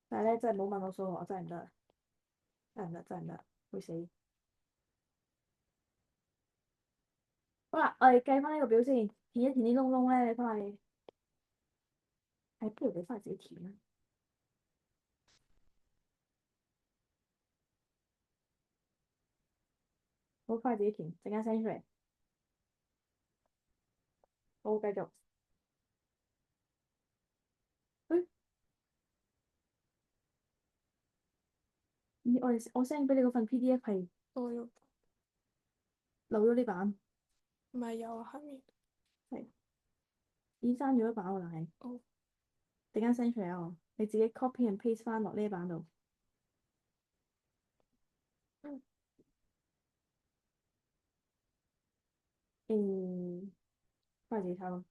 Speaker 1: 但係咧，真係唔好問我數學，我真係唔得，真係唔得，真係唔得，會死。好啦，我哋計翻呢個表先，填一填啲窿窿咧，你翻去，不如你翻去自己填啦，好，翻去自己填，陣間 send 出嚟。好，繼續。誒，我 send 俾你嗰份 PDF 係
Speaker 2: 多咗，
Speaker 1: 漏咗呢版，
Speaker 2: 唔係有啊，下面。
Speaker 1: 係已經刪咗一版喎，但係
Speaker 2: 哦，
Speaker 1: 陣間 send 出嚟啊，你自己 copy and paste 翻落呢一版度。
Speaker 2: 嗯，
Speaker 1: 翻去自己抄咯。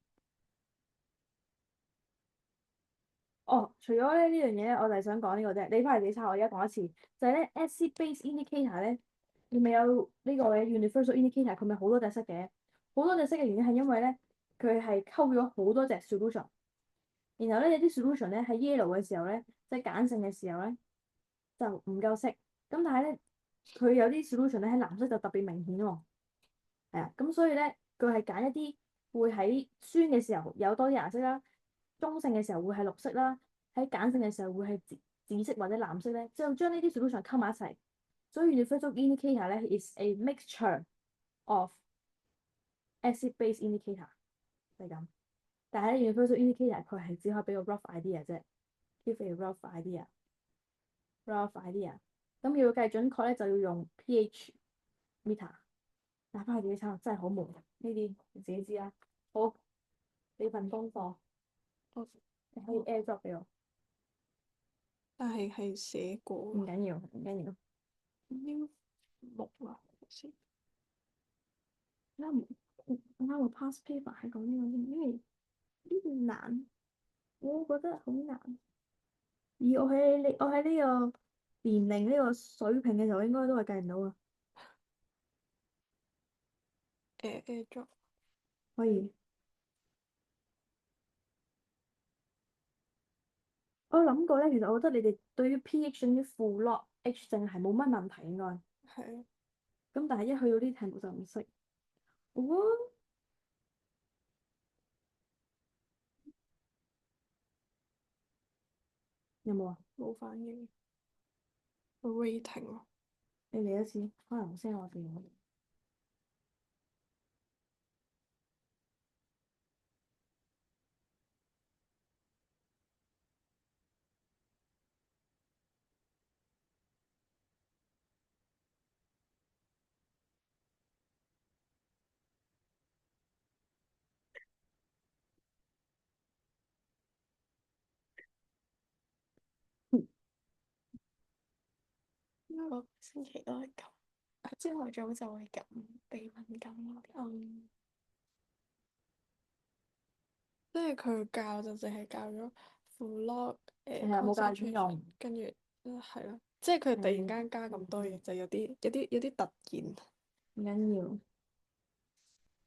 Speaker 1: 哦，除咗咧呢樣嘢咧，我就係想講呢個啫。你翻嚟自己抄，我而家講一次，就係咧 acid-base indicator 咧，你咪有呢個嘅 universal indicator，佢咪好多隻色嘅，好多隻色嘅原因係因為咧，佢係溝咗好多隻 solution，然後咧有啲 solution 咧喺 yellow 嘅時候咧，即係鹼性嘅時候咧就唔夠色，咁但係咧佢有啲 solution 咧喺藍色就特別明顯喎，係啊，咁所以咧佢係揀一啲會喺酸嘅時候有多啲顏色啦。中性嘅時候會係綠色啦，喺鹼性嘅時候會係紫色或者藍色咧，就將呢啲 solution 溝埋一齊。所以 universal indicator 咧 is a mixture of acid-base indicator 就係咁。但係咧 universal indicator 佢係只可以俾個 rough idea 啫，give a rough idea，rough idea。咁要計準確咧就要用 pH meter。打翻去自己抄，真係好悶。呢啲你自己知啦。好，你份功課，
Speaker 2: 我
Speaker 1: 你可以 airdrop 俾我，
Speaker 2: 但係寫過
Speaker 1: 唔緊要，唔緊要。
Speaker 2: 呢木啊，先。
Speaker 1: 啱我 past paper 係講呢個先，因為呢個難，我覺得好難。而我喺呢個年齡呢個水平嘅時候，應該都係計唔到啊。
Speaker 2: AirDrop。
Speaker 1: 可以，我諗過咧，其實我覺得你哋對於 pH 等於負 log H 正係冇乜問題應該。
Speaker 2: 係啊。
Speaker 1: 咁但係一去到呢啲題目就唔識。哦，有冇啊？
Speaker 2: 冇反應。個 rating 咯。
Speaker 1: 你嚟一次，可能 send 我電話。
Speaker 2: 呢個星期都係咁，朝頭早就會咁，鼻敏感嗰啲。即係佢教就淨係教咗 flow
Speaker 1: 係啊，冇教點
Speaker 2: concentration，
Speaker 1: 用。
Speaker 2: 跟住係咯，即係佢突然
Speaker 1: 誒，
Speaker 2: 間加咁多嘢，就有啲突然。
Speaker 1: 唔緊要，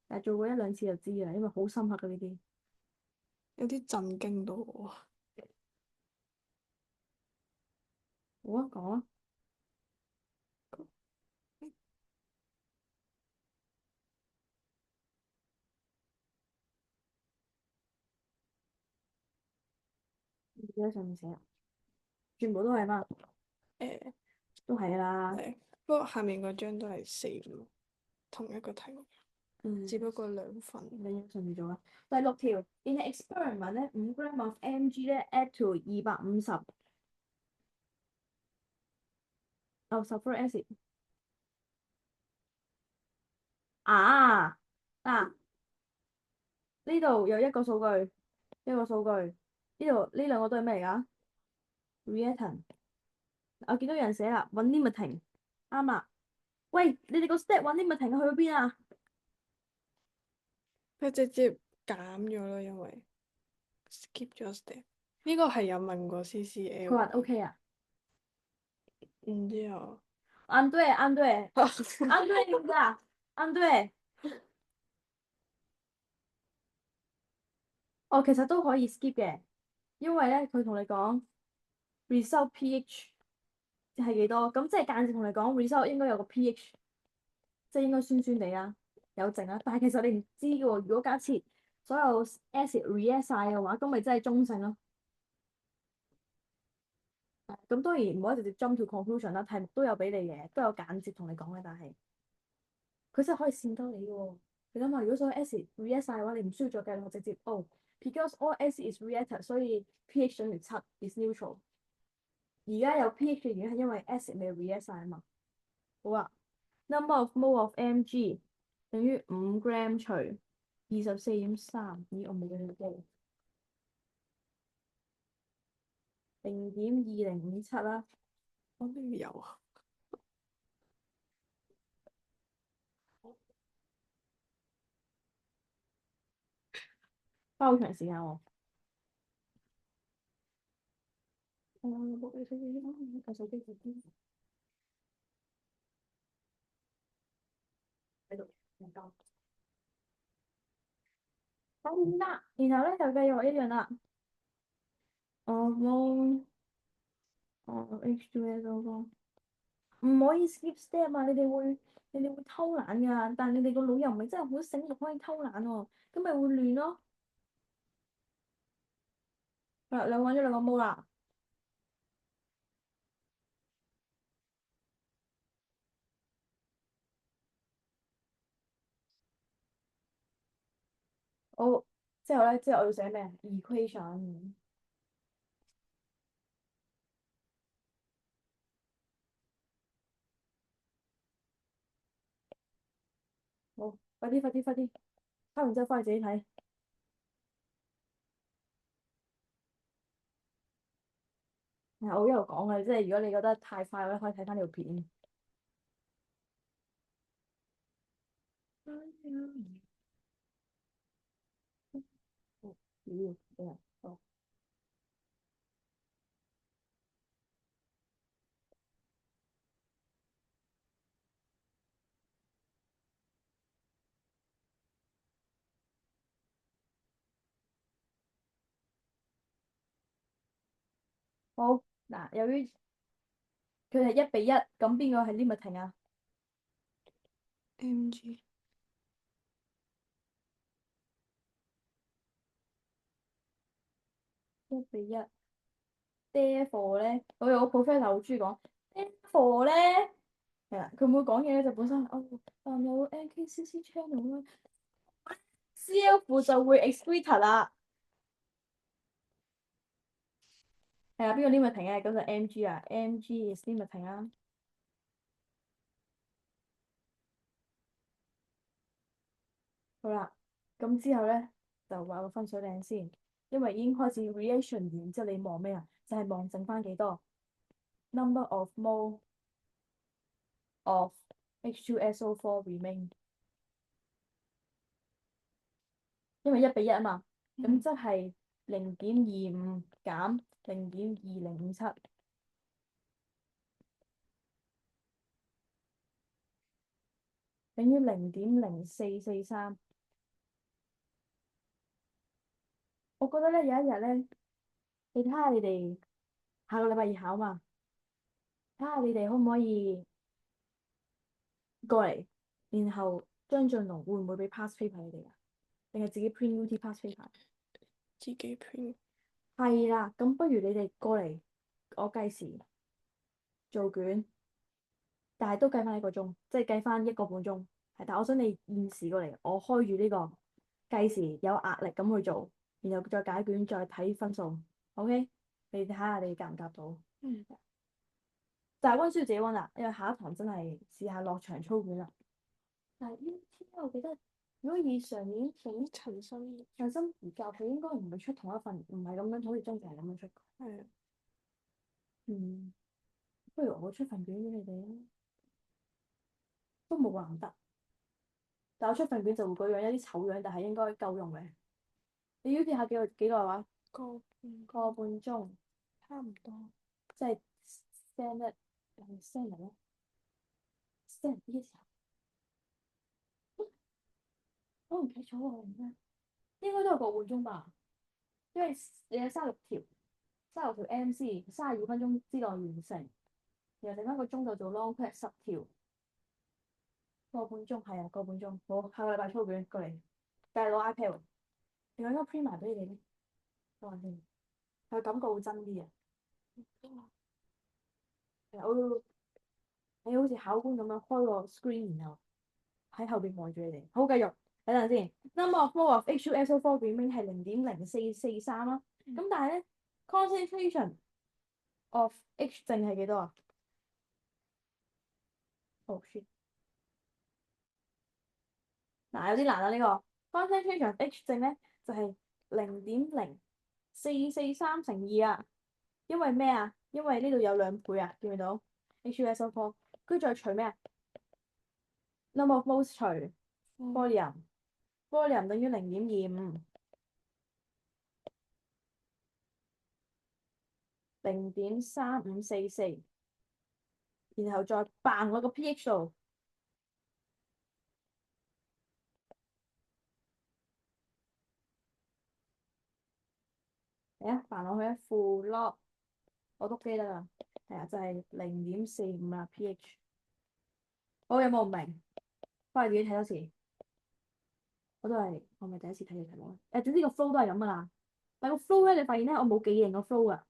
Speaker 1: 但係做過一兩次就知啦，因為好深刻嘅呢啲。
Speaker 2: 有啲震驚到我。
Speaker 1: 好啊，講啊。而家上面寫啊，全部都係嘛，
Speaker 2: 誒
Speaker 1: 都係㗎啦。
Speaker 2: 係，不過下面嗰張都係四咯，同一個題目。只不過兩份。
Speaker 1: 你順住做啦。第6條，in an experiment 咧，5 gram of Mg 咧 add to 250 of sulfuric acid。啊呢度有一個數據，呢度呢兩個都係咩嚟㗎？reactant。我見到有人寫啦，揾 limiting，啱啦。喂，你哋個 step 揾 limiting 去咗邊啊？
Speaker 2: 佢直接減咗咯，因為 skip 咗 step。呢個係有問過 CCL。
Speaker 1: 佢話 OK 啊。
Speaker 2: 唔知啊。
Speaker 1: 啱對，啱對，啱對，點㗎？啱對。哦，其實都可以 skip 嘅，因為咧佢同你講 result pH 係幾多，咁即係間接同你講 result 應該有個 pH，即係應該酸酸地啦，有剩啦。但係其實你唔知嘅喎，如果假設所有 acid react 晒嘅話，咁咪真係中性咯。咁當然唔可以直接 jump to conclusion 啦，題目都有俾你嘅，都有間接同你講嘅，但係佢真係可以跣兜你嘅喎。你諗下，如果所有 acid react 晒嘅話，你唔需要再計落直接because all acid is reacted，所以 pH 等於7 is neutral。而家有 pH 嘅原因係因為 acid 未 react 晒啊嘛。好啊，number of mole of Mg 等於5 gram 除24.3，咦我冇記錯機0.2057啦。
Speaker 2: 我都要有啊。
Speaker 1: 花好長時間喎。個手機喺邊？喺度，唔該。好啦，然後咧就繼續一樣啦。冇H2SO4，唔可以 skip step 啊！你哋會偷懶㗎，但係你哋個腦又唔係真係好醒目可以偷懶喎，咁咪會亂咯。係啦，兩個揾咗兩個毛啦。好，之後我要寫咩？equation。好，快啲，抄完之後翻去自己睇。係我一路講嘅，即係如果你覺得太快咧，可以睇翻條片。好，好嗱，由於佢係1:1，咁邊個係 limiting 啊？
Speaker 2: Mg。1:1。therefore
Speaker 1: 咧，我有個 professor 好中意講 therefore 咧，係啦，佢每講嘢咧就本身有 NKCC channel 啦，CF 就會 excrete 啦。係啊，邊個 limiting 啊？咁就 Mg 啊，Mg is limiting 啊。好啦，咁之後咧就畫個分水嶺先，因為已經開始 reaction 完之後，你望咩啊？就係望剩翻幾多 number of mole of H2SO4 remain，因為1:1啊嘛，咁即係0.25減0.2057，等於0.0443。我覺得咧有一日咧，你睇下你哋下個禮拜二考嘛，睇下你哋可唔可以過嚟，然後張俊龍會唔會俾 pass paper 你哋啊？定係自己 print UT pass paper？
Speaker 2: 自己 print。
Speaker 1: 係啦，咁不如你哋過嚟，我計時做卷，但係都計翻1個鐘，即係計翻1個半鐘。但係我想你現時過嚟，我開住呢個計時有壓力咁去做，然後再解卷再睇分數，OK？你睇下你夾唔夾到？
Speaker 2: 嗯。
Speaker 1: 但係温書要自己温啦，因為下一堂真係試下落場操卷啦。但係呢天我記得，如果以上年陳心怡教佢應該唔會出同一份，唔係咁樣，好似張靜係咁樣出。
Speaker 2: 係啊。
Speaker 1: 嗯，不如我出份卷俾你哋啊，都冇話唔得。但我出份卷就會個樣有啲醜樣，但係應該夠用嘅。你要試下幾耐話？個半鐘，
Speaker 2: 差唔多。
Speaker 1: 即係 standard 咧，standard 呢時候，我唔記得咗喎，應該都係個半鐘吧，因為你有36條 MC，32分鐘之內完成，然後剩翻個鐘就做 long prep 10條，個半鐘係啊，個半鐘。好，下個禮拜操卷過嚟，但係攞 iPad 喎，你應該 print 埋俾你哋咧，等下先，佢感覺會真啲啊。你好似考官咁樣開個 screen，然後喺後邊望住你哋。好，繼續睇陣先。Number of mole of H2SO4 remain 係0.0443啦。咁但係咧 concentration of H 正係幾多啊？Oh shit！嗱，有啲難啊呢個 concentration of H 正咧就係0.0443乘2啊。因為咩啊？因為呢度有2倍啊，見唔見到 H2SO4？跟住再除咩啊？Number of moles 除 volume 等於0.25，0.3544，然後再扮落個 pH 度，嚟啊，扮落去啊，full log，我都記得啦，係啊，就係0.45啊 pH。好，有冇唔明？翻去自己睇多次。我咪第一次睇嘅題目咧。總之個 flow 都係咁噶啦。但個 flow 咧，你發現咧，我冇記認個 flow 噶。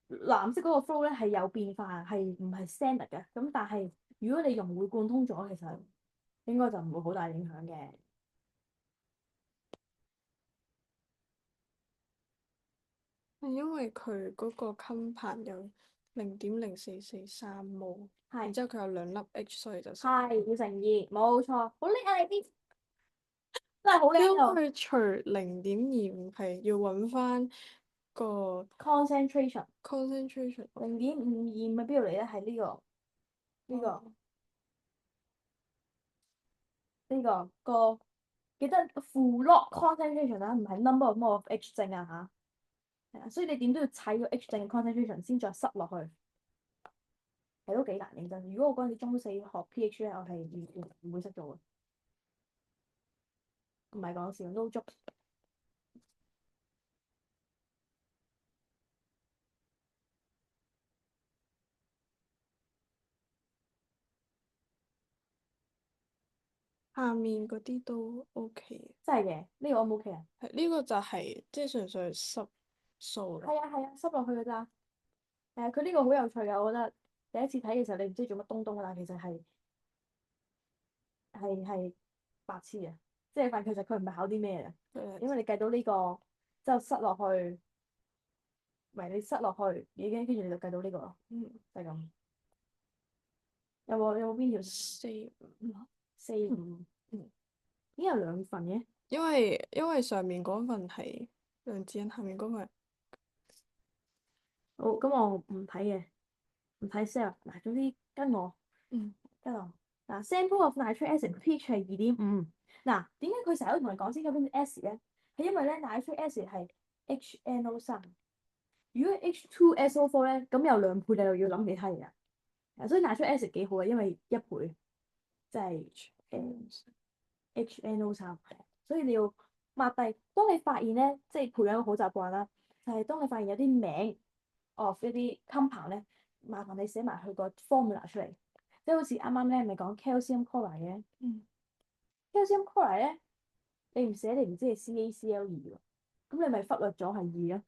Speaker 1: 藍色嗰個 flow 咧係有變化，係唔係 standard 嘅？咁但係如果你融會貫通咗，其實應該就唔會好大影響嘅。
Speaker 2: 係因為佢嗰個襟盤有0.0443 mol，然之後佢有2粒 H，所以就
Speaker 1: 係要乘2，冇錯，好叻啊你啲，真係好叻
Speaker 2: 因
Speaker 1: 喎。
Speaker 2: 為除0.25係要揾翻個
Speaker 1: concentration
Speaker 2: 0.52
Speaker 1: 咪邊度嚟咧？係呢個記得 full log concentration 啊，唔係 number of mole of H 正啊嚇。係啊，所以你點都要砌個 H 正嘅 concentration 先再塞落去，係都幾難認真。如果我嗰陣時中四學 pH 咧，我係完全唔會識做嘅，唔係講笑，no joke。
Speaker 2: 下面嗰啲都 OK。
Speaker 1: 真係嘅，呢個 O 唔 OK 啊？
Speaker 2: 係呢個就係即係純粹濕數咯。
Speaker 1: 係啊係啊，塞落去㗎咋。佢呢個好有趣㗎，我覺得第一次睇嘅時候你唔知做乜東東㗎啦，其實係白痴啊！即係其實佢唔係考啲咩嘅，因為你計到呢個之後塞落去，唔係你塞落去已經，跟住你就計到呢個咯，就係咁。有冇邊條
Speaker 2: 4、5。
Speaker 1: 4、5？已經有2份嘅。
Speaker 2: 因為上面嗰份係梁智恩，下面嗰份
Speaker 1: 好，咁我唔睇嘅，唔睇 cell。嗱，總之跟我，跟我。嗱，sample of nitric acid pH 係2.5。嗱，點解佢成日都同你講先究竟 acid 咧？係因為咧 nitric acid 係 HNO3。如果 H2SO4 咧，咁有2倍，你又要諗其他嘢啊。所以 nitric acid 幾好嘅，因為1倍，即係HNO3。所以你要抹低。當你發現咧，即係培養個好習慣啦，就係當你發現有啲名 of 一啲 compound 咧，麻煩你寫埋佢個 formula 出嚟。即係好似啱啱咧，咪講 calcium chloride 嘅。calcium chloride 咧，你唔寫你唔知係 CaCl2喎，咁你咪忽略咗係2咯。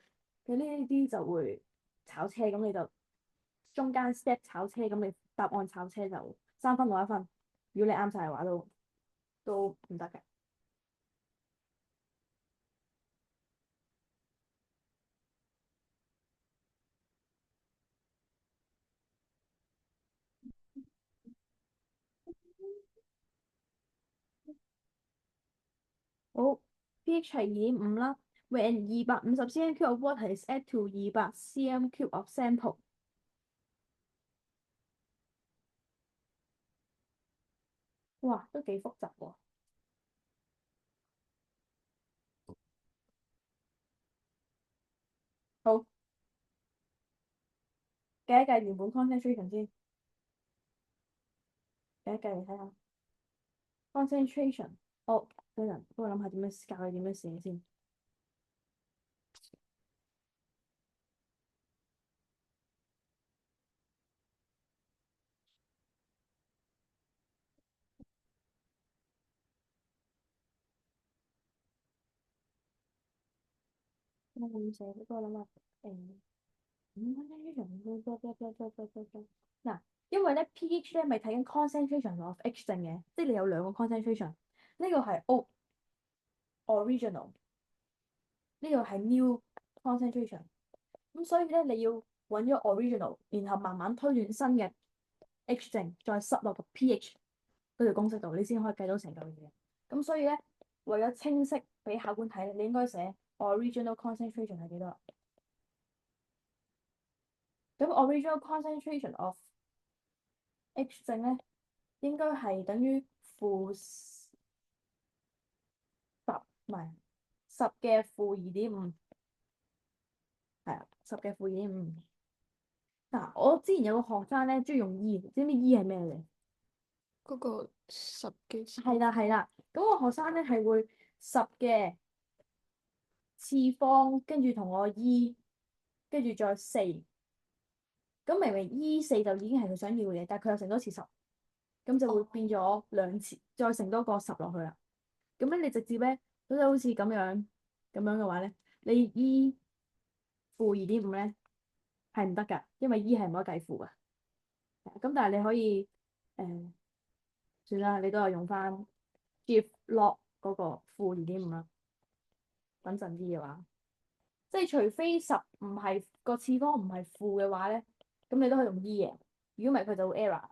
Speaker 1: 佢呢啲就會炒車，咁你就中間 step 炒車，咁你答案炒車就3分攞1分。如果你啱晒嘅話都都唔得嘅。好，pH 係2.5啦。When 250 cm³ of water is added to 200 cm³ of sample，哇，都幾複雜喎。好，計一計原本 concentration 先，計一計嚟睇下 concentration。哦，等陣，幫我諗下點樣教你點樣寫先。咁寫，幫我諗下concentration。嗱，因為咧 pH 咧咪睇緊 concentration of H 正嘅，即係你有兩個 concentration，呢個係 original，呢個係 new concentration。咁所以咧你要揾咗 original，然後慢慢推斷新嘅 H 正，再塞落個 pH 嗰條公式度，你先可以計到成嚿嘢。咁所以咧，為咗清晰俾考官睇，你應該寫 original concentration 係幾多？咁 original concentration of H 正咧，應該係等於-10，唔係10^-2.5，係啊，10^-2.5。嗱，我之前有個學生咧，中意用 E，知唔知 E 係咩嚟？
Speaker 2: 嗰個10幾次。
Speaker 1: 係啦係啦，咁個學生咧係會10嘅次方，跟住同我 E，跟住再4。咁明明 E4就已經係佢想要嘅嘢，但係佢又乘多次10，咁就會變咗2次，再乘多個10落去啦。咁咧你直接咧，好似咁樣嘅話咧，你 E-2.5咧係唔得㗎，因為 E 係唔可以計負㗎。咁但係你可以算啦，你都係用翻 give log 嗰個-2.5啦，穩陣啲嘅話。即係除非10唔係個次方唔係負嘅話咧，咁你都可以用 E 嘅。如果唔係佢就會 error。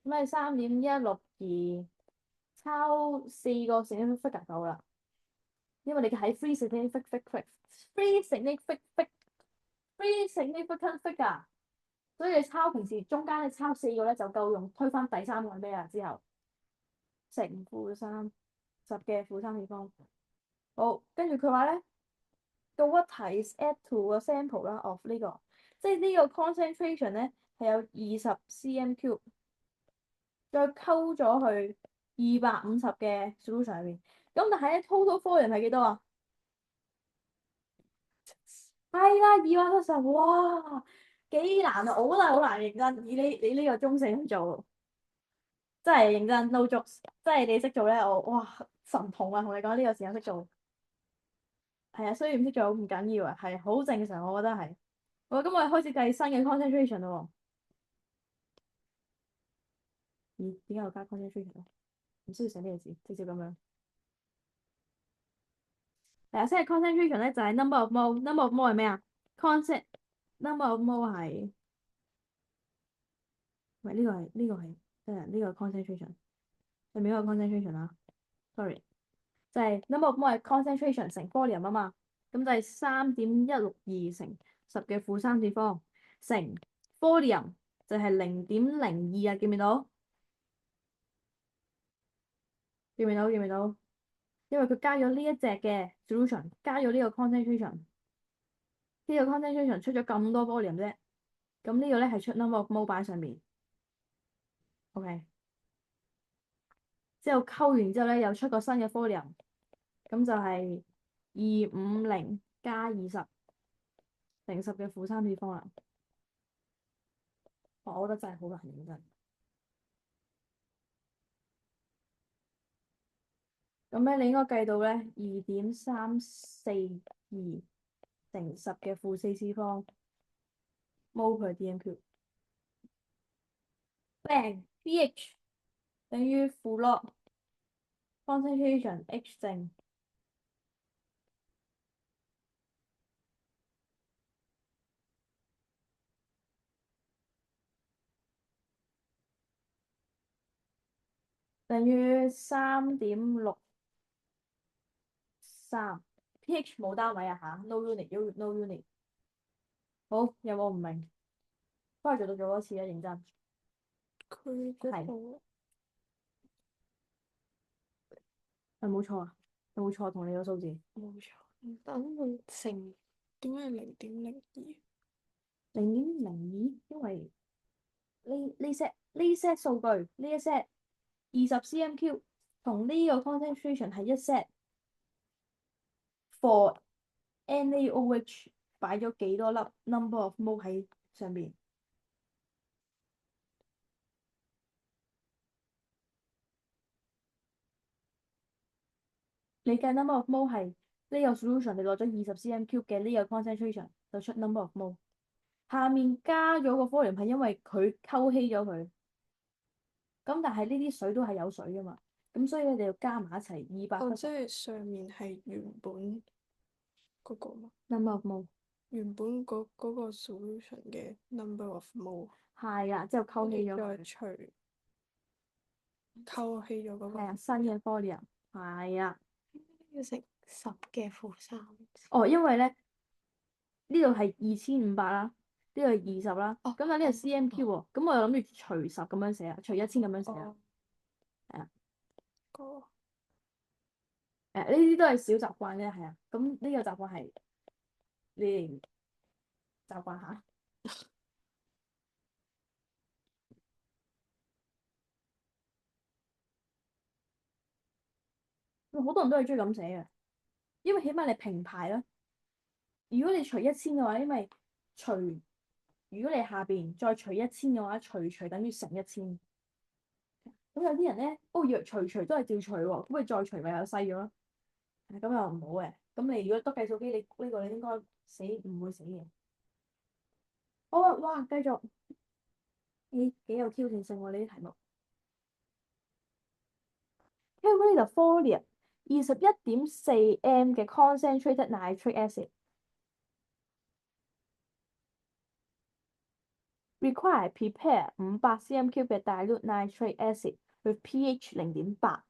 Speaker 1: 咁你3.162抄4個 significant 夠啦，因為你喺 free significant figure，所以你抄平時中間你抄4個咧就夠用，推翻第三個係咩啊？之後乘-3，10嘅-3次方。好，跟住佢話咧。個 water is add to 個 sample 啦，of 呢個，即係呢個 concentration 咧係有20 cm³，再溝咗去250嘅 solution 入邊。咁但係咧 total volume 係幾多啊？係啦，270，哇，幾難啊！我覺得好難認真，以你呢個中四去做，真係認真 no jokes，真係你識做咧，我哇神童啊！同你講呢個時候識做，係啊，雖然唔識做唔緊要啊，係好正常，我覺得係。好，咁我哋開始計新嘅 concentration 咯喎。咦？點解要加 concentration 啊？唔需要寫呢個字，直接咁樣。係啊，新嘅 concentration 咧就係 number of mole。number of mole 係咩啊？concent number of mole 係，唔係呢個係，呢個 concentration 係咪一個 concentration 啊？sorry，就係 number of mole 係 concentration 乘 volume 啊嘛。咁就係3.162乘10^-3次方乘 volume 就係0.02啊，見唔見到？見唔見到？見唔見到？因為佢加咗呢一隻嘅 solution，加咗呢個 concentration，呢個 concentration 出咗咁多 volume 啫，咁呢個咧係出 number of mole 擺上面，OK，之後溝完之後咧又出個新嘅 volume，咁就係250加20乘10^-3次方啦。我覺得真係好難認真。咁咧你應該計到咧2.342乘10^-4次方 mole per dm³。bang pH 等於負log concentration H 正等於3.63，pH 冇單位啊吓，no unit，no unit。好，有冇唔明？翻去做多次啊，認真。
Speaker 2: 佢嗰個
Speaker 1: 係冇錯啊？有冇錯同你個數字？
Speaker 2: 冇錯，等佢乘點解係0.02？0.02，
Speaker 1: 因為呢 set 數據呢一 set 20 cm³ 同呢個 concentration 係一 set for NaOH 擺咗幾多粒 number of mole 喺上邊？你計 number of mole 係呢個 solution，你攞咗20 cm³嘅呢個 concentration 就出 number of mole。下面加咗個 volume 係因為佢溝稀咗佢。咁但係呢啲水都係有水噶嘛，咁所以你哋要加埋一齊270。
Speaker 2: 即係上面係原本嗰個嘛
Speaker 1: number of mole
Speaker 2: 原本嗰個 solution 嘅 number of mole，
Speaker 1: 係啦，之後溝稀咗佢，
Speaker 2: 再除溝稀咗嗰個
Speaker 1: 係啊，新嘅 volume 係啊。
Speaker 2: 要乘10^-3。
Speaker 1: 哦，因為咧呢度係2500啦，呢度係20啦，咁但係呢個 cm³喎，咁我又諗住除10咁樣寫啊，除1000咁樣寫啊，係啊。
Speaker 2: 個
Speaker 1: 呢啲都係小習慣啫，係啊。咁呢個習慣係你哋習慣下。好多人都係中意咁寫嘅，因為起碼你平排啦。如果你除1000嘅話，因為除如果你下邊再除1000嘅話，除等於乘1000。咁有啲人咧，以為除都係照除喎，咁咪再除咪又細咗咯。咁又唔好嘅。咁你如果得計數機，你呢個你應該唔會死嘅。好啊，哇，繼續。咦，幾有挑戰性喎呢啲題目。Calculate the volume 21.4m 嘅 concentrated nitric acid require prepare 500 cm³嘅 dilute nitric acid with pH 0.8。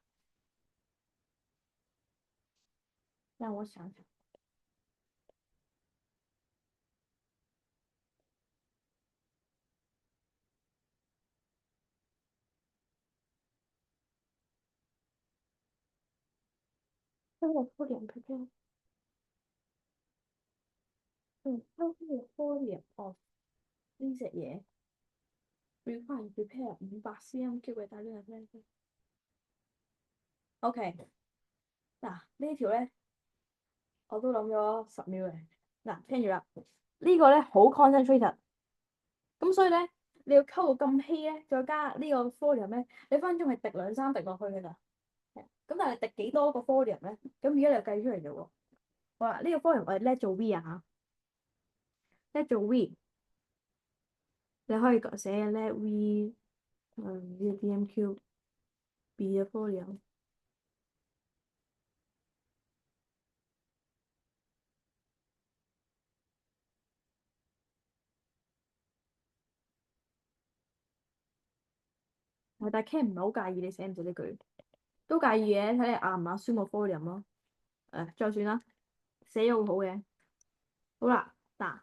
Speaker 1: 讓我想想。volume prepare。volume of 呢隻嘢 require prepare 500 cm³嘅 dilute nitric acid。OK，嗱呢條咧我都諗咗10秒嘅。嗱，聽住啦，呢個咧好 concentrated，咁所以咧你要溝到咁稀咧，再加呢個 volume 咧，你分鐘係滴2-3滴落去嘅咋。咁但係滴幾多個 volume 咧？咁而家你就計出嚟嘅喎。好啦，呢個 volume 我哋叻做 V 啊嚇，叻做 V，你可以寫叻 V，呢個 dm³，B 嘅 volume。但係 Ken 唔係好介意你寫唔寫呢句，都介意嘅，睇你壓唔壓酸個 volume 咯。再算啦，寫咗會好嘅。好啦，嗱，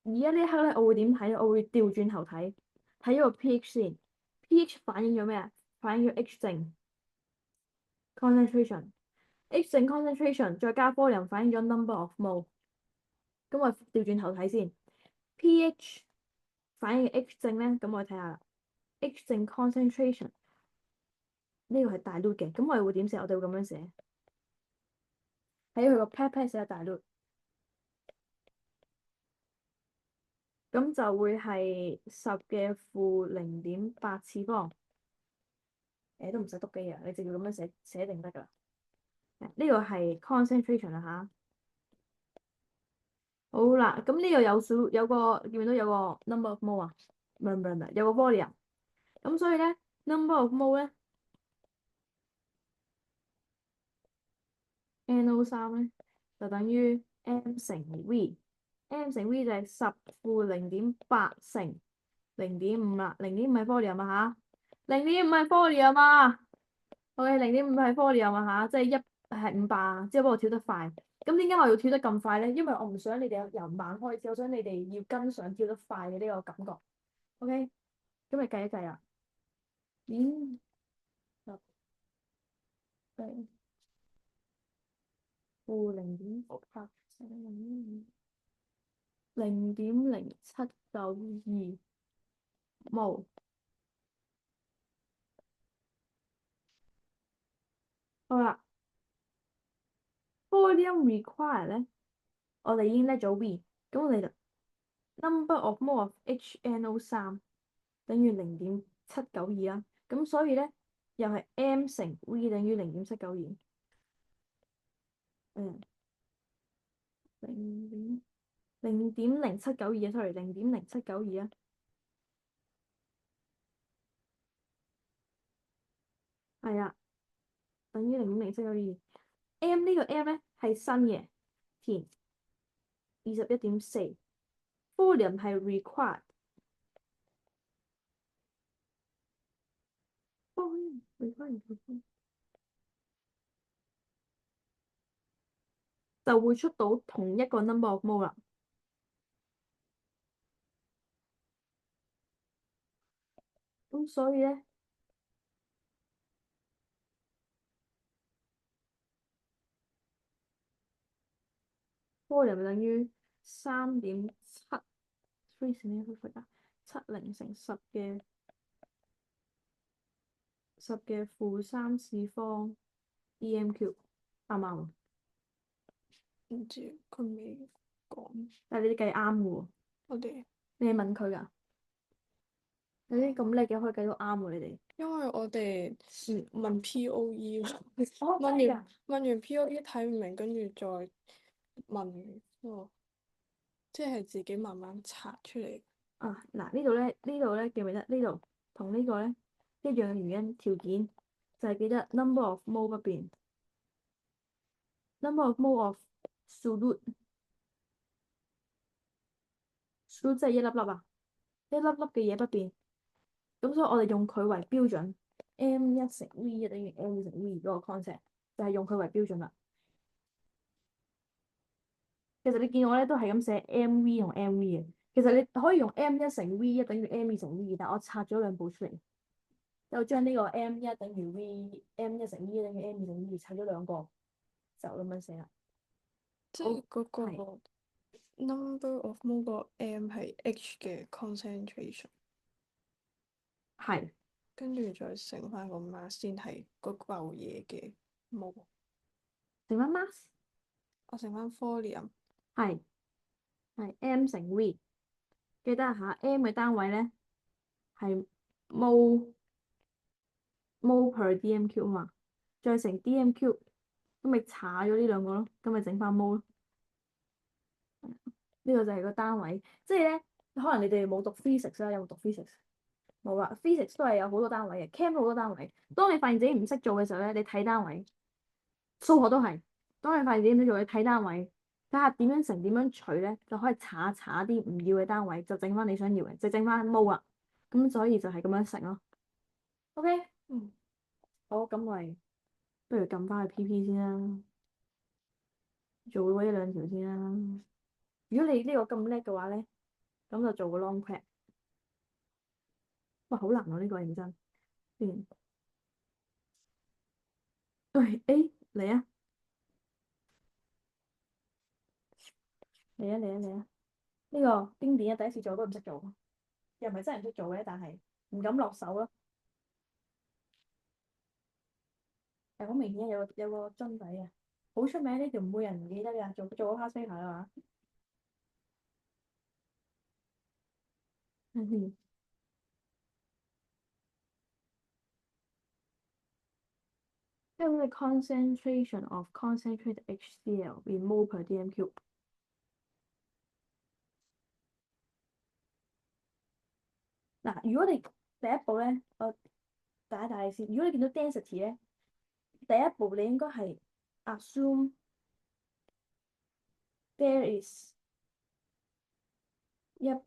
Speaker 1: 而家呢一刻咧，我會點睇咧？我會調轉頭睇咗個 pH 先。pH 反映咗咩啊？反映咗 H 正 concentration。H 正 concentration 再加 volume 反映咗 number of mole。咁我調轉頭睇先 pH 反映嘅 H 正咧，咁我睇下 H 正 concentration 呢個係 dilute 嘅，咁我哋會點寫？我哋會咁樣寫，喺佢個 pad 寫 dilute，咁就會係10⁻⁴次方。都唔使篤機啊，你直接咁樣寫定得㗎啦。呢個係 concentration 啦嚇。好啦，咁呢個有個見唔見到有個 number of mole 啊？唔係，有個 volume。咁所以咧 number of mole 咧 NO3咧就等於 M 乘 V，M 乘 V 就係10-0.8乘0.5啦，0.5係 volume 啊嚇，0.5係 volume啊，OK，0.5係 volume啊嚇，即係1係500，之後幫我跳得快。咁點解我要跳得咁快咧？因為我唔想你哋由慢開始，我想你哋要跟上跳得快嘅呢個感覺。OK，咁你計一計啊。10對負0.8乘0.0792冇。好啦，volume required 咧，我哋已經叻咗 V，咁我哋就 number of mole of HNO3等於0.792啦。咁所以咧，又係 M 乘 V 等於0.792。0.0792啊，sorry，0.0792啊，係啊，等於0.0792。M 呢個 M 咧係新嘅，填21.4。volume 係 required。就會出到同一個 number of mole 啦。咁所以咧，volume 等於3.7 70乘10嘅負3次方 dm3，啱唔啱啊？
Speaker 2: 唔知佢未講，
Speaker 1: 但係你哋計啱嘅喎，
Speaker 2: 我哋
Speaker 1: 你係問佢㗎？你啲咁叻嘅可以計到啱喎，你哋。
Speaker 2: 因為我哋問 POE 咯，
Speaker 1: 哦，
Speaker 2: 問
Speaker 1: 真係㗎。
Speaker 2: 完 POE 睇唔明，跟住再問即係自己慢慢查出嚟。
Speaker 1: 啊，嗱呢度咧記唔記得？呢度同呢個咧一樣嘅原因條件就係記得 number of mole 不變，number of mole of solute 即係一粒粒啊，一粒粒嘅嘢不變。咁所以我哋用佢為標準，M1 乘 V1等於 M2 乘 V2嗰個 concept 就係用佢為標準啦。其實你見我咧都係咁寫 MV 同 MV 嘅，其實你可以用 M1 乘 V1等於 M2 乘 V2，但我拆咗兩步出嚟，就將呢個 M1 等於 M1 乘 V1等於 M2 乘 V2 拆咗兩個，就咁樣寫啦。
Speaker 2: 即係嗰
Speaker 1: 係
Speaker 2: 個 number of mole 個 M 係 H 嘅 concentration，
Speaker 1: 係
Speaker 2: 跟住再乘翻個 mass 先係嗰嚿嘢嘅 mole。
Speaker 1: 乘翻 mass
Speaker 2: 我乘翻 volume。
Speaker 1: 係 M 乘 V，記得下 M 嘅單位咧係 mole per dm3啊嘛，再乘 dm3，咁咪查咗呢兩個咯，咁咪整翻 mole 咯。呢個就係個單位，即係咧，可能你哋冇讀 physics 啦，有冇讀 physics？冇啦，physics 都係有好多單位嘅，chem 好多單位。當你發現自己唔識做嘅時候咧，你睇單位，數學都係。當你發現自己唔識做，你睇單位，睇下點樣乘點樣除咧，就可以查啲唔要嘅單位，就整翻你想要嘅，就整翻 mole 啦。咁所以就係咁樣乘咯。OK，好，咁我哋不如撳翻去 PP 先啦，做嗰一兩條先啦。如果你呢個咁叻嘅話咧，咁就做個 long prep。哇，好難喎呢個認真。喂，A 嚟啊嚟啊嚟啊嚟啊！呢個經典啊，第一次做都唔識做，又唔係真係唔識做嘅，但係唔敢落手咯。係好明顯有個樽底啊，好出名呢條，唔會人唔記得㗎，做咗 past paper 啦嘛。嗯，因為 concentration of concentrated HCl in mole per dm3。嗱，如果你第一步咧，我打一打你先。如果你見到 density 咧，第一步你應該係 assume there is 1000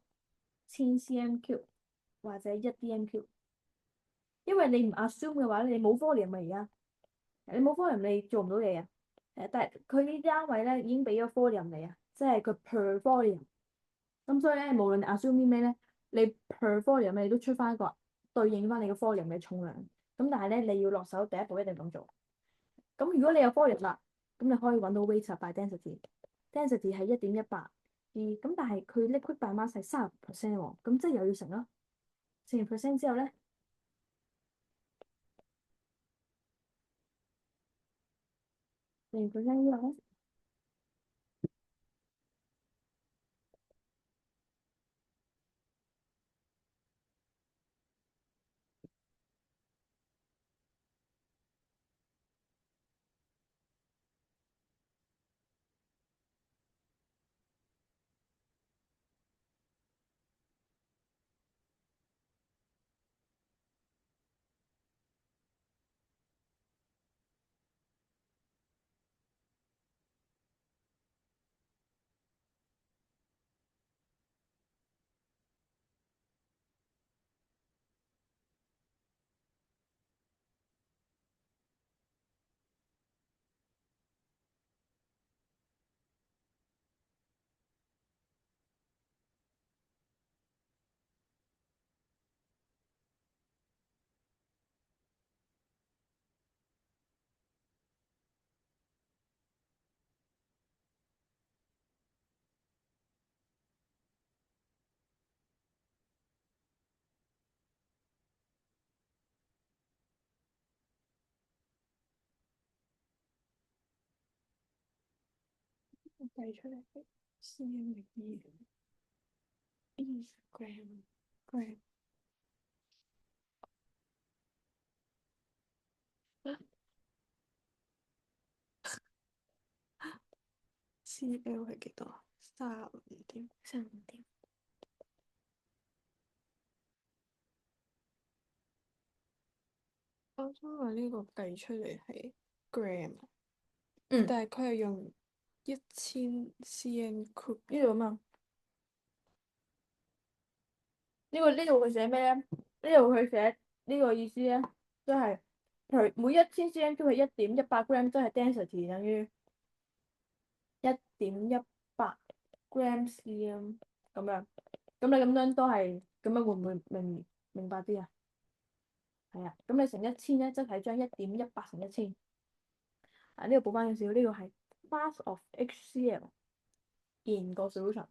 Speaker 1: cm cube 或者1 dm cube，因為你唔 assume 嘅話，你冇 volume 啊而家，你冇 volume 你做唔到嘢啊。但係佢呢啲單位咧已經俾咗 volume 你啊，即係佢 per volume。咁所以咧，無論你 assume 啲咩咧，你 per volume 你都出翻一個對應翻你個 volume 嘅重量。咁但係咧，你要落手第一步一定咁做。咁如果你有 volume 啦，咁你可以揾到 weight by density，density 係1.18G，咁但係佢 liquid by mass 係30% 喎，咁即係又要乘啦，乘完 percent 之後咧，乘完 percent 之後咧，
Speaker 2: 我計出嚟係 cm 零2 gram。CL 係幾多？35點。
Speaker 1: 35點。
Speaker 2: 我想話呢個計出嚟係 gram，
Speaker 1: 嗯，
Speaker 2: 但係佢係用1000 cm cube。
Speaker 1: 呢度啊嘛，呢度佢寫咩咧？呢度佢寫呢個意思咧，即係佢每1000 cm 都係1.18 gram，即係 density 等於1.18 gram/cm 咁樣。咁你咁樣都係咁樣會唔會明白啲啊？係啊，咁你乘1000咧，即係將1.18乘1000。啊，呢度補翻少少，呢個係 mass of HCl in 個 solution。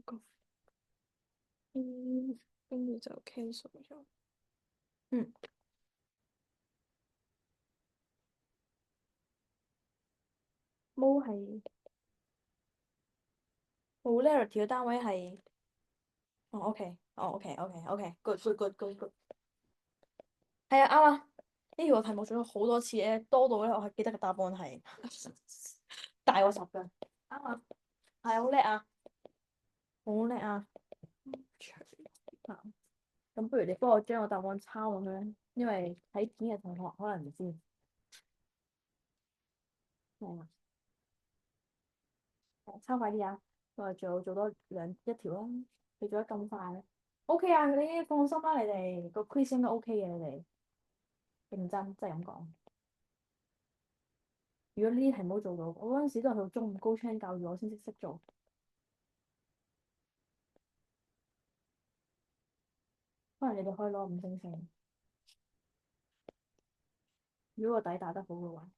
Speaker 2: 個跟住就 cancel 咗。
Speaker 1: 嗯，mol 係 molarity 嘅單位係，哦 OK，哦 OK，good，係啊啱啊，呢條題目做咗好多次咧，多到咧我係記得嘅答案係大過10嘅，啱啊，係好叻啊，好叻啊，啊咁不如你幫我將個答案抄落去啦，因為睇片嘅同學可能唔知，係啊，抄快啲啊，我哋仲有做多一條啦，你做得咁快，OK 啊，你放心啦，你哋個 quiz 應該 OK 嘅，你哋認真即係咁講。如果呢啲題冇做到，我嗰陣時都係去中五高 Chan 教育我先識做，可能你哋可以攞5星星，如果個底打得好嘅話。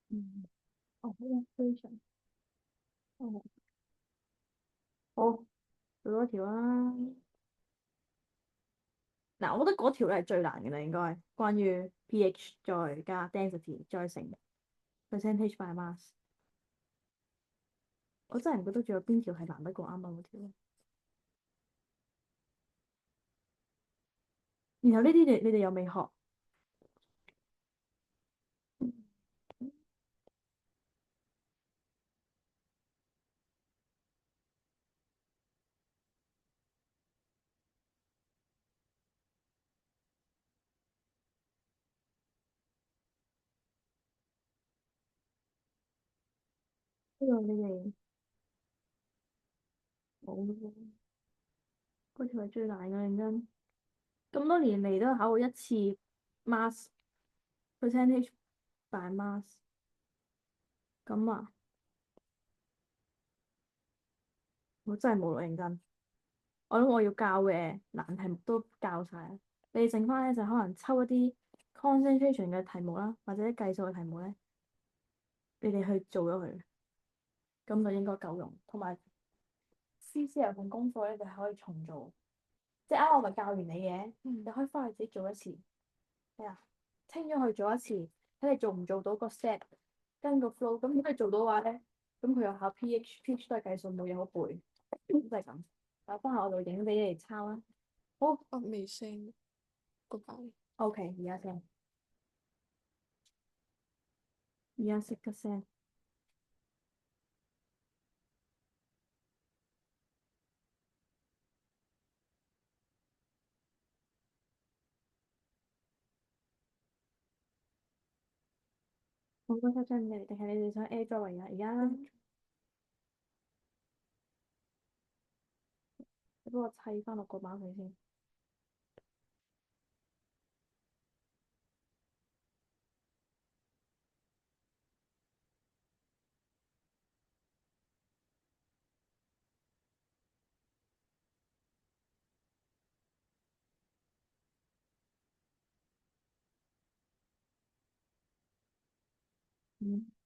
Speaker 1: 嗯，哦，好 illustration，哦好，做多條啦。嗱，我覺得嗰條咧係最難嘅啦，應該關於 pH 再加 density 再乘 percentage by mass。我真係唔覺得仲有邊條係難得過啱啱嗰條。然後呢啲你哋又未學，呢個你哋冇喎。嗰條係最難嘅，認真。咁多年嚟都考過一次 mass percentage by mass。咁啊，我真係冇認真。我諗我要教嘅難題目都教晒，你哋剩翻咧就可能抽一啲 concentration 嘅題目啦，或者計數嘅題目咧，你哋去做咗佢，咁就應該夠用。同埋 CC 有份功課咧，就係可以重做，即係啱我咪教完你嘅，你可以翻去自己做一次，係啊，清咗去做一次，睇你做唔做到個 step 跟個 flow。咁如果你做到嘅話咧，咁佢又考 pH 都係計數，冇嘢好背，就係咁。我翻下我度影俾你哋抄啦。好
Speaker 2: 我未 send 個版。
Speaker 1: ，OK，而家先，而家識嘅聲。我覺得真嘅，定係你哋想 AirDrop 嚟啊？而家你幫我砌翻落個版佢先。嗯。